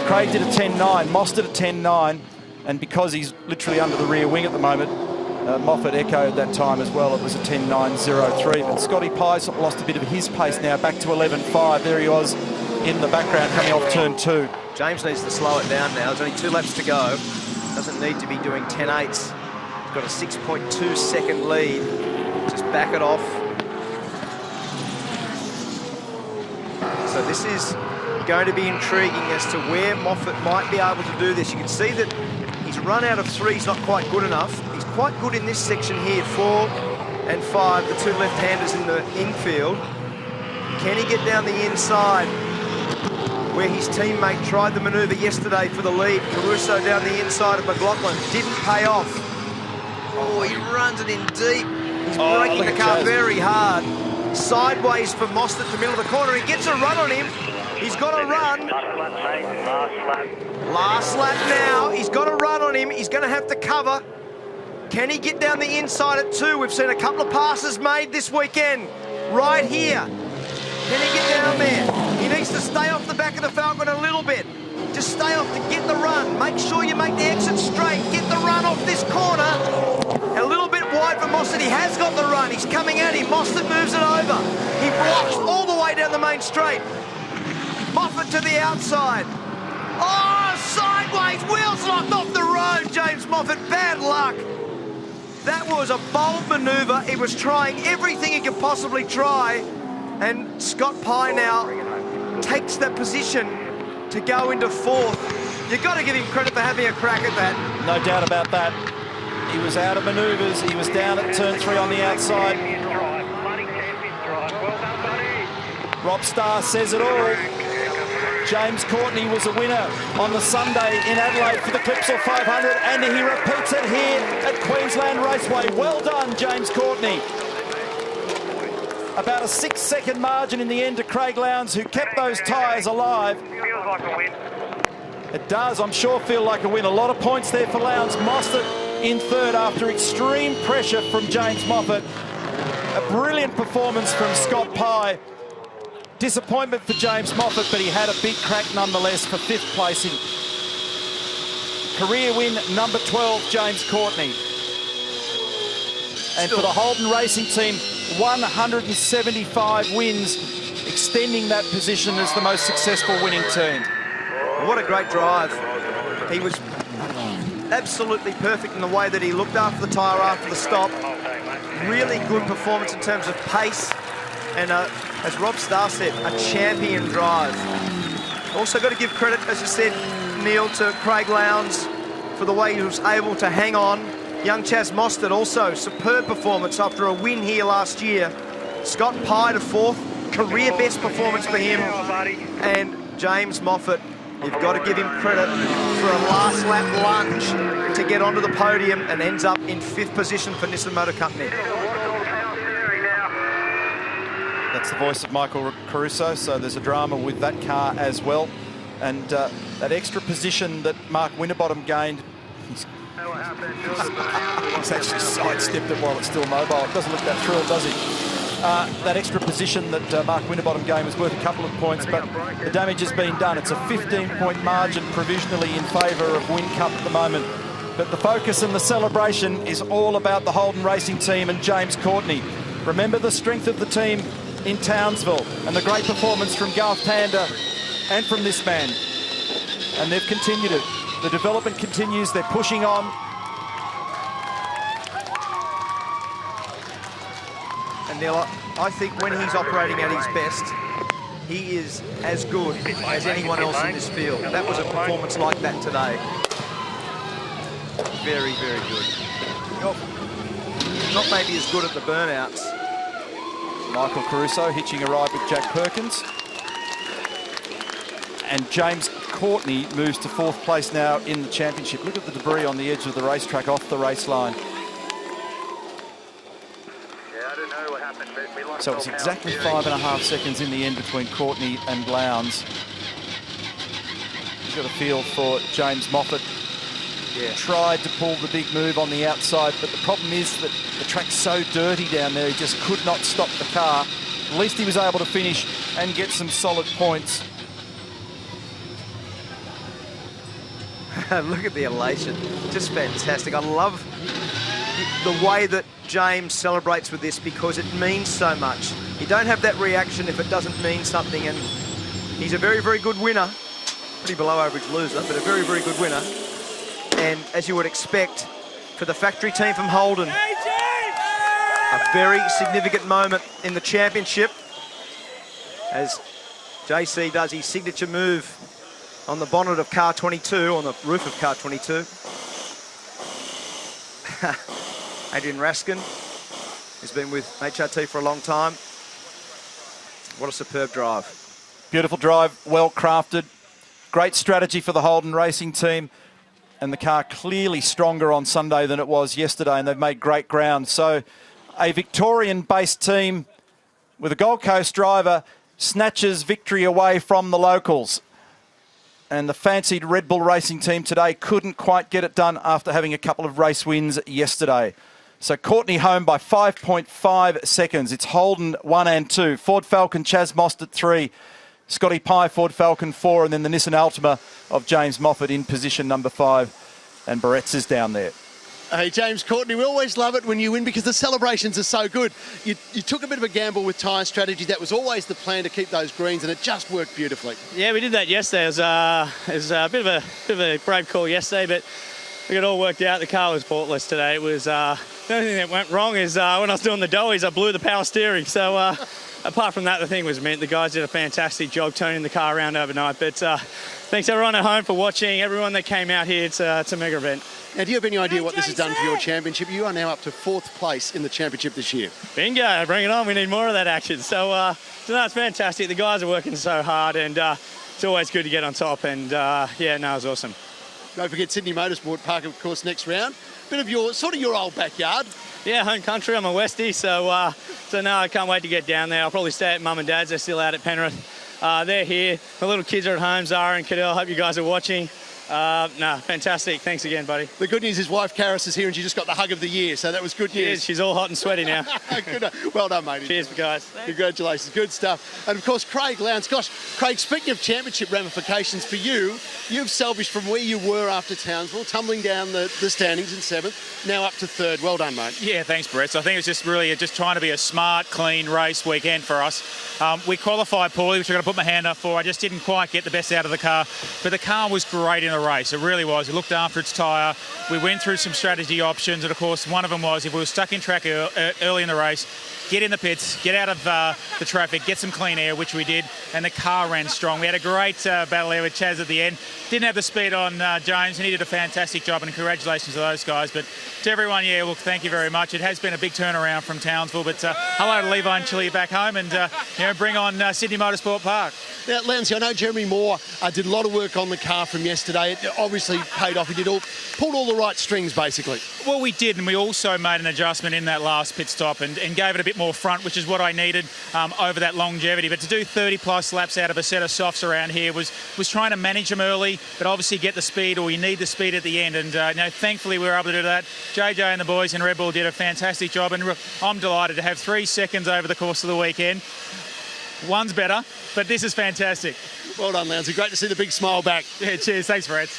Craig did a 10.9, Mostert a 10.9, and because he's literally under the rear wing at the moment, Moffat echoed that time as well. It was a 10.903, but Scotty Pye's lost a bit of his pace now, back to 11.5. There he was in the background coming off turn 2. James needs to slow it down now. There's only 2 laps to go. Doesn't need to be doing 10.8s. He's got a 6.2 second lead. Just back it off. So this is going to be intriguing as to where Moffat might be able to do this. You can see that he's run out of 3. He's not quite good enough. He's quite good in this section here, 4 and 5, the 2 left-handers in the infield. Can he get down the inside where his teammate tried the manoeuvre yesterday for the lead? Caruso down the inside of McLaughlin, didn't pay off. Oh, he runs it in deep. He's braking the car very hard. Sideways for Mostert in the middle of the corner. He gets a run on him. He's got a run. Last lap. Last lap now. He's got a run on him. He's going to have to cover. Can he get down the inside at 2? We've seen a couple of passes made this weekend. Right here. Can he get down there? He needs to stay off the back of the Falcon a little bit. Just stay off to get the run. Make sure you make the exit straight. Get the run off this corner. A little bit wide for Moffat. He has got the run. He's coming at him. Moffat moves it over. He blocks all the way down the main straight. Moffat to the outside. Oh, sideways. Wheels locked off the road. James Moffat, bad luck. That was a bold manoeuvre. He was trying everything he could possibly try. And Scott Pye now takes that position to go into 4th. You've got to give him credit for having a crack at that. No doubt about that. He was out of manoeuvres. He was down at turn 3 on the outside. Rob Starr says it all. James Courtney was a winner on the Sunday in Adelaide for the Clipsal 500, and he repeats it here at Queensland Raceway. Well done, James Courtney. About a 6-second margin in the end to Craig Lowndes, who kept those tyres alive. Feels like a win. It does, I'm sure, feel like a win. A lot of points there for Lowndes. Moffat in 3rd after extreme pressure from James Moffat. A brilliant performance from Scott Pye. Disappointment for James Moffat, but he had a big crack nonetheless for 5th placing. Career win number 12, James Courtney. And for the Holden Racing team, 175 wins, extending that position as the most successful winning team. What a great drive. He was absolutely perfect in the way that he looked after the tyre after the stop. Really good performance in terms of pace. And as Rob Starr said, a champion drive. Also got to give credit, as you said, Neil, to Craig Lowndes for the way he was able to hang on. Young Chaz Mostert also, superb performance after a win here last year. Scott Pye to 4th, career best performance for him. And James Moffat, you've got to give him credit for a last lap lunge to get onto the podium and ends up in 5th position for Nissan Motor Company. That's the voice of Michael Caruso, so there's a drama with that car as well. And that extra position that Mark Winterbottom gained, he's actually sidestepped it while it's still mobile. It doesn't look that thrilled, does he? That extra position that Mark Winterbottom gained was worth a couple of points, but the damage has been done. It's a 15-point margin provisionally in favour of Wincup at the moment. But the focus and the celebration is all about the Holden Racing team and James Courtney. Remember the strength of the team in Townsville and the great performance from Garth Tander and from this man. And they've continued it. The development continues. They're pushing on. And Neil, I think when he's operating at his best, he is as good as anyone else in this field. That was a performance like that today. Very, very good. Not maybe as good at the burnouts. Michael Caruso hitching a ride with Jack Perkins. And James Courtney moves to 4th place now in the championship. Look at the debris on the edge of the racetrack off the race line. So it's exactly 5.5 seconds in the end between Courtney and Lowndes. He's got a feel for James Moffat. Yeah. Tried to pull the big move on the outside, but the problem is that the track's so dirty down there, he just could not stop the car. At least he was able to finish and get some solid points. Look at the elation. Just fantastic. I love the way that James celebrates with this because it means so much. You don't have that reaction if it doesn't mean something, and he's a very, very good winner. Pretty below average loser, but a very, very good winner. And as you would expect for the factory team from Holden, a very significant moment in the championship as JC does his signature move on the bonnet of car 22, on the roof of car 22. Adrian Raskin has been with HRT for a long time. What a superb drive. Beautiful drive, well crafted. Great strategy for the Holden Racing team. And the car clearly stronger on Sunday than it was yesterday, and they've made great ground. So a Victorian-based team with a Gold Coast driver snatches victory away from the locals. and the fancied Red Bull Racing team today couldn't quite get it done after having a couple of race wins yesterday. So Courtney home by 5.5 seconds. It's Holden 1 and 2. Ford Falcon, Chaz Mostert 3. Scotty Pye, Ford Falcon 4. And then the Nissan Altima of James Moffat in position number 5. And Barrett's is down there. Hey, James Courtney, we always love it when you win because the celebrations are so good. You took a bit of a gamble with tyre strategy. That was always the plan, to keep those greens, and it just worked beautifully. Yeah, we did that yesterday. It was a bit of a brave call yesterday, but we got it all worked out. The car was faultless today. It was the only thing that went wrong is when I was doing the dollies, I blew the power steering. So apart from that, the thing was mint. The guys did a fantastic job turning the car around overnight. But thanks everyone at home for watching. Everyone that came out here, it's a mega event. Now, do you have any idea what this has done for your championship? You are now up to 4th place in the championship this year. Bingo, bring it on. We need more of that action. So no, it's fantastic. The guys are working so hard, and it's always good to get on top. And yeah, no, it was awesome. Don't forget Sydney Motorsport Park, of course, next round. Bit of your old backyard. Yeah, home country. I'm a Westie, so no, I can't wait to get down there. I'll probably stay at Mum and Dad's. They're still out at Penrith. They're here. The little kids are at home, Zara and Cadell. Hope you guys are watching. No, fantastic. Thanks again, buddy. The good news is wife Karis is here and she just got the hug of the year, so that was good news. She's all hot and sweaty now. Good. Well done, mate. Cheers, guys. Congratulations. Good stuff. And, of course, Craig Lowndes. Gosh, Craig, speaking of championship ramifications for you, you've salvaged from where you were after Townsville, tumbling down the standings in 7th, now up to 3rd. Well done, mate. Yeah, thanks, Brett. So I think it's just really just trying to be a smart, clean race weekend for us. We qualified poorly, which I've got to put my hand up for. I just didn't quite get the best out of the car. But the car was great in the race. It really was. It looked after its tyre. We went through some strategy options. And, of course, one of them was if we were stuck in track early in the race, get in the pits, get out of the traffic, get some clean air, which we did, and the car ran strong. We had a great battle there with Chaz at the end. Didn't have the speed on Jones, and he did a fantastic job, and congratulations to those guys. But to everyone, yeah, well, thank you very much. It has been a big turnaround from Townsville, but hello to Levi and Chile back home, and bring on Sydney Motorsport Park. Now, Lowndes, I know Jeremy Moore did a lot of work on the car from yesterday. It obviously paid off. He pulled all the right strings, basically. Well, we did, and we also made an adjustment in that last pit stop and gave it a bit more front, which is what I needed over that longevity. But to do 30-plus laps out of a set of softs around here was trying to manage them early, but obviously get the speed, or you need the speed at the end. And thankfully we were able to do that. JJ and the boys in Red Bull did a fantastic job, and I'm delighted to have 3 seconds over the course of the weekend. One's better, but this is fantastic. Well done, Lowndes. Great to see the big smile back. Yeah, cheers. Thanks, Brett.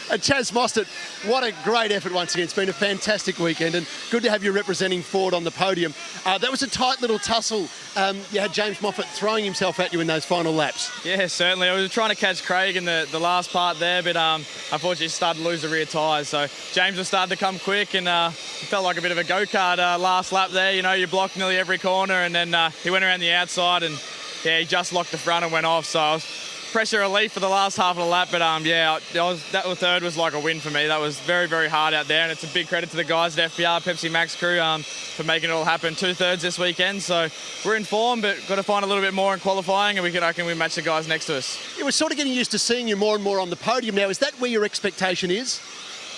And Chaz Mostert, what a great effort once again. It's been a fantastic weekend, and good to have you representing Ford on the podium. That was a tight little tussle. You had James Moffat throwing himself at you in those final laps. Yeah, certainly. I was trying to catch Craig in the last part there, but unfortunately started to lose the rear tyres. So James was starting to come quick, and it felt like a bit of a go-kart last lap there. You blocked nearly every corner, and then he went around the outside, and yeah, he just locked the front and went off. So I was pressure relief for the last half of the lap, but that third was like a win for me. That was very, very hard out there, and it's a big credit to the guys at FPR, Pepsi Max crew, for making it all happen. 2/3 this weekend, so we're in form, but got to find a little bit more in qualifying, and I can match the guys next to us. Yeah, we're sort of getting used to seeing you more and more on the podium now. Is that where your expectation is?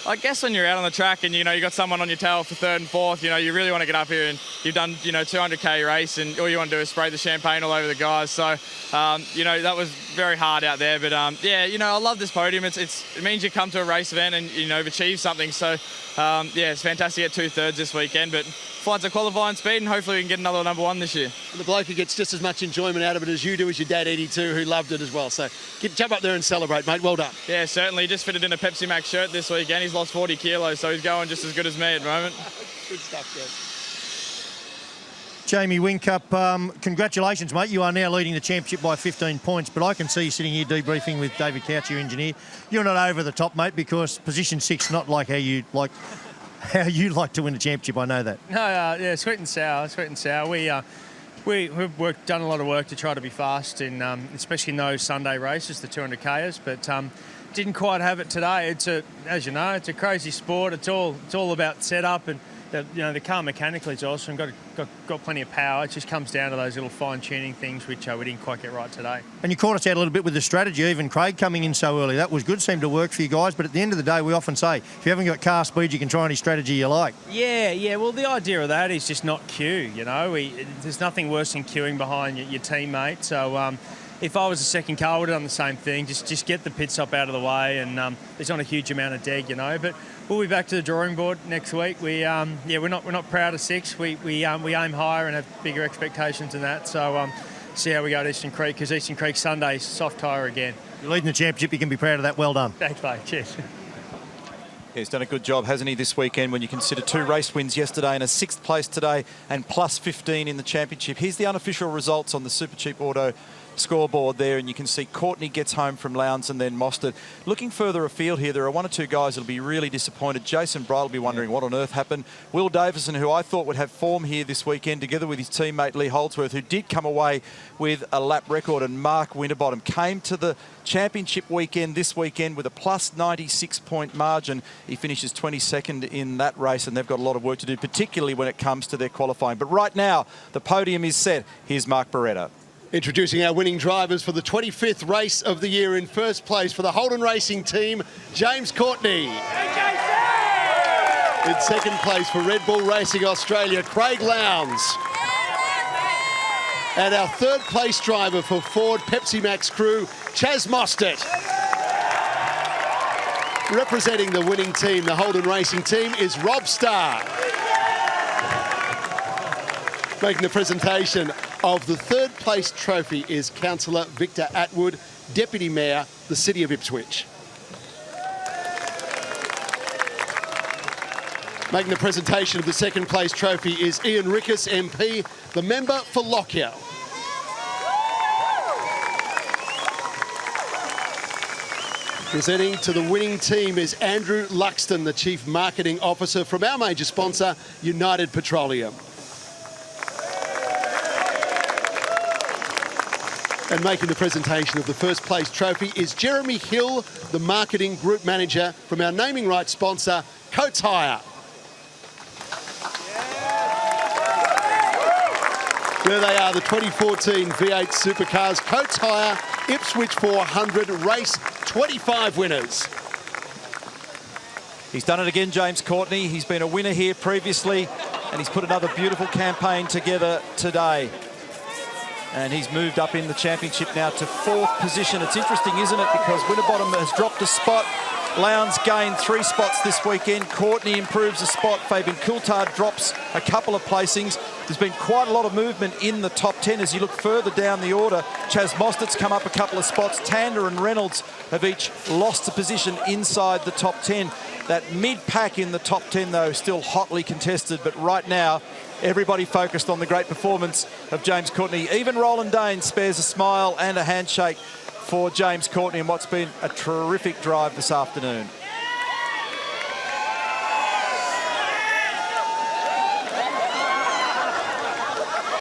I guess when you're out on the track and, you got someone on your tail for 3rd and 4th, you really want to get up here, and you've done, 200K race, and all you want to do is spray the champagne all over the guys. So, that was very hard out there. But, I love this podium. It means you come to a race event and, you've achieved something. So, it's fantastic at 2/3 this weekend. But find some qualifying speed, and hopefully we can get another number 1 this year. And the bloke who gets just as much enjoyment out of it as you do is your dad, Eddie, too, who loved it as well. So jump up there and celebrate, mate. Well done. Yeah, certainly. He just fitted in a Pepsi Max shirt this weekend. He's lost 40 kilos, so he's going just as good as me at the moment. Good stuff, guys. Jamie Whincup, congratulations, mate. You are now leading the championship by 15 points, but I can see you sitting here debriefing with David Couch, your engineer. You're not over the top, mate, because position 6, not like how you like to win a championship. I know that. No, sweet and sour. We've done a lot of work to try to be fast, especially in those Sunday races, the 200Kers, but didn't quite have it today. As you know, it's a crazy sport. It's all about setup, and the car mechanically is awesome. Got plenty of power. It just comes down to those little fine-tuning things which we didn't quite get right today. And you caught us out a little bit with the strategy, even Craig coming in so early. That was good, seemed to work for you guys, but at the end of the day, we often say, if you haven't got car speed, you can try any strategy you like. Yeah, well, the idea of that is just not queue, There's nothing worse than queuing behind your teammate, so if I was a second car, I would have done the same thing. Just get the pit stop out of the way, and there's not a huge amount of deg, you know. But we'll be back to the drawing board next week. We're not proud of 6. We aim higher and have bigger expectations than that. So see how we go at Eastern Creek, because Eastern Creek Sunday soft tyre again. You're leading the championship. You can be proud of that. Well done. Thanks, mate. Cheers. Yeah, he's done a good job, hasn't he, this weekend, when you consider 2 race wins yesterday and a 6th place today and plus 15 in the championship. Here's the unofficial results on the Super Cheap Auto scoreboard there, and you can see Courtney gets home from Lowndes and then Mostert. Looking further afield here, there are 1 or 2 guys that'll be really disappointed. Jason Bright will be wondering what on earth happened. Will Davison, who I thought would have form here this weekend, together with his teammate Lee Holdsworth, who did come away with a lap record, and Mark Winterbottom came to the championship weekend this weekend with a plus 96 point margin. He finishes 22nd in that race, and they've got a lot of work to do, particularly when it comes to their qualifying. But right now, the podium is set. Here's Mark Beretta. Introducing our winning drivers for the 25th race of the year. In first place for the Holden Racing team, James Courtney. In second place for Red Bull Racing Australia, Craig Lowndes. And our third place driver for Ford Pepsi Max crew, Chaz Mostert. Representing the winning team, the Holden Racing team, is Rob Starr. Making the presentation of the third place trophy is Councillor Victor Atwood, Deputy Mayor, the City of Ipswich. Making the presentation of the second place trophy is Ian Rickus, MP, the member for Lockyer. Presenting to the winning team is Andrew Luxton, the Chief Marketing Officer from our major sponsor, United Petroleum. And making the presentation of the first place trophy is Jeremy Hill, the Marketing Group Manager from our naming rights sponsor, Coates Hire. There they are, the 2014 V8 Supercars Coates Hire Ipswich 400 race 25 winners. He's done it again, James Courtney. He's been a winner here previously, and he's put another beautiful campaign together today. And he's moved up in the championship now to 4th position. It's interesting, isn't it? Because Winterbottom has dropped a spot. Lowndes gained 3 spots this weekend. Courtney improves a spot. Fabian Coulthard drops a couple of placings. There's been quite a lot of movement in the top 10 as you look further down the order. Chaz Mostert's come up a couple of spots. Tander and Reynolds have each lost a position inside the top 10. That mid-pack in the top 10, though, still hotly contested. But right now, everybody focused on the great performance of James Courtney. Even Roland Dane spares a smile and a handshake for James Courtney in what's been a terrific drive this afternoon.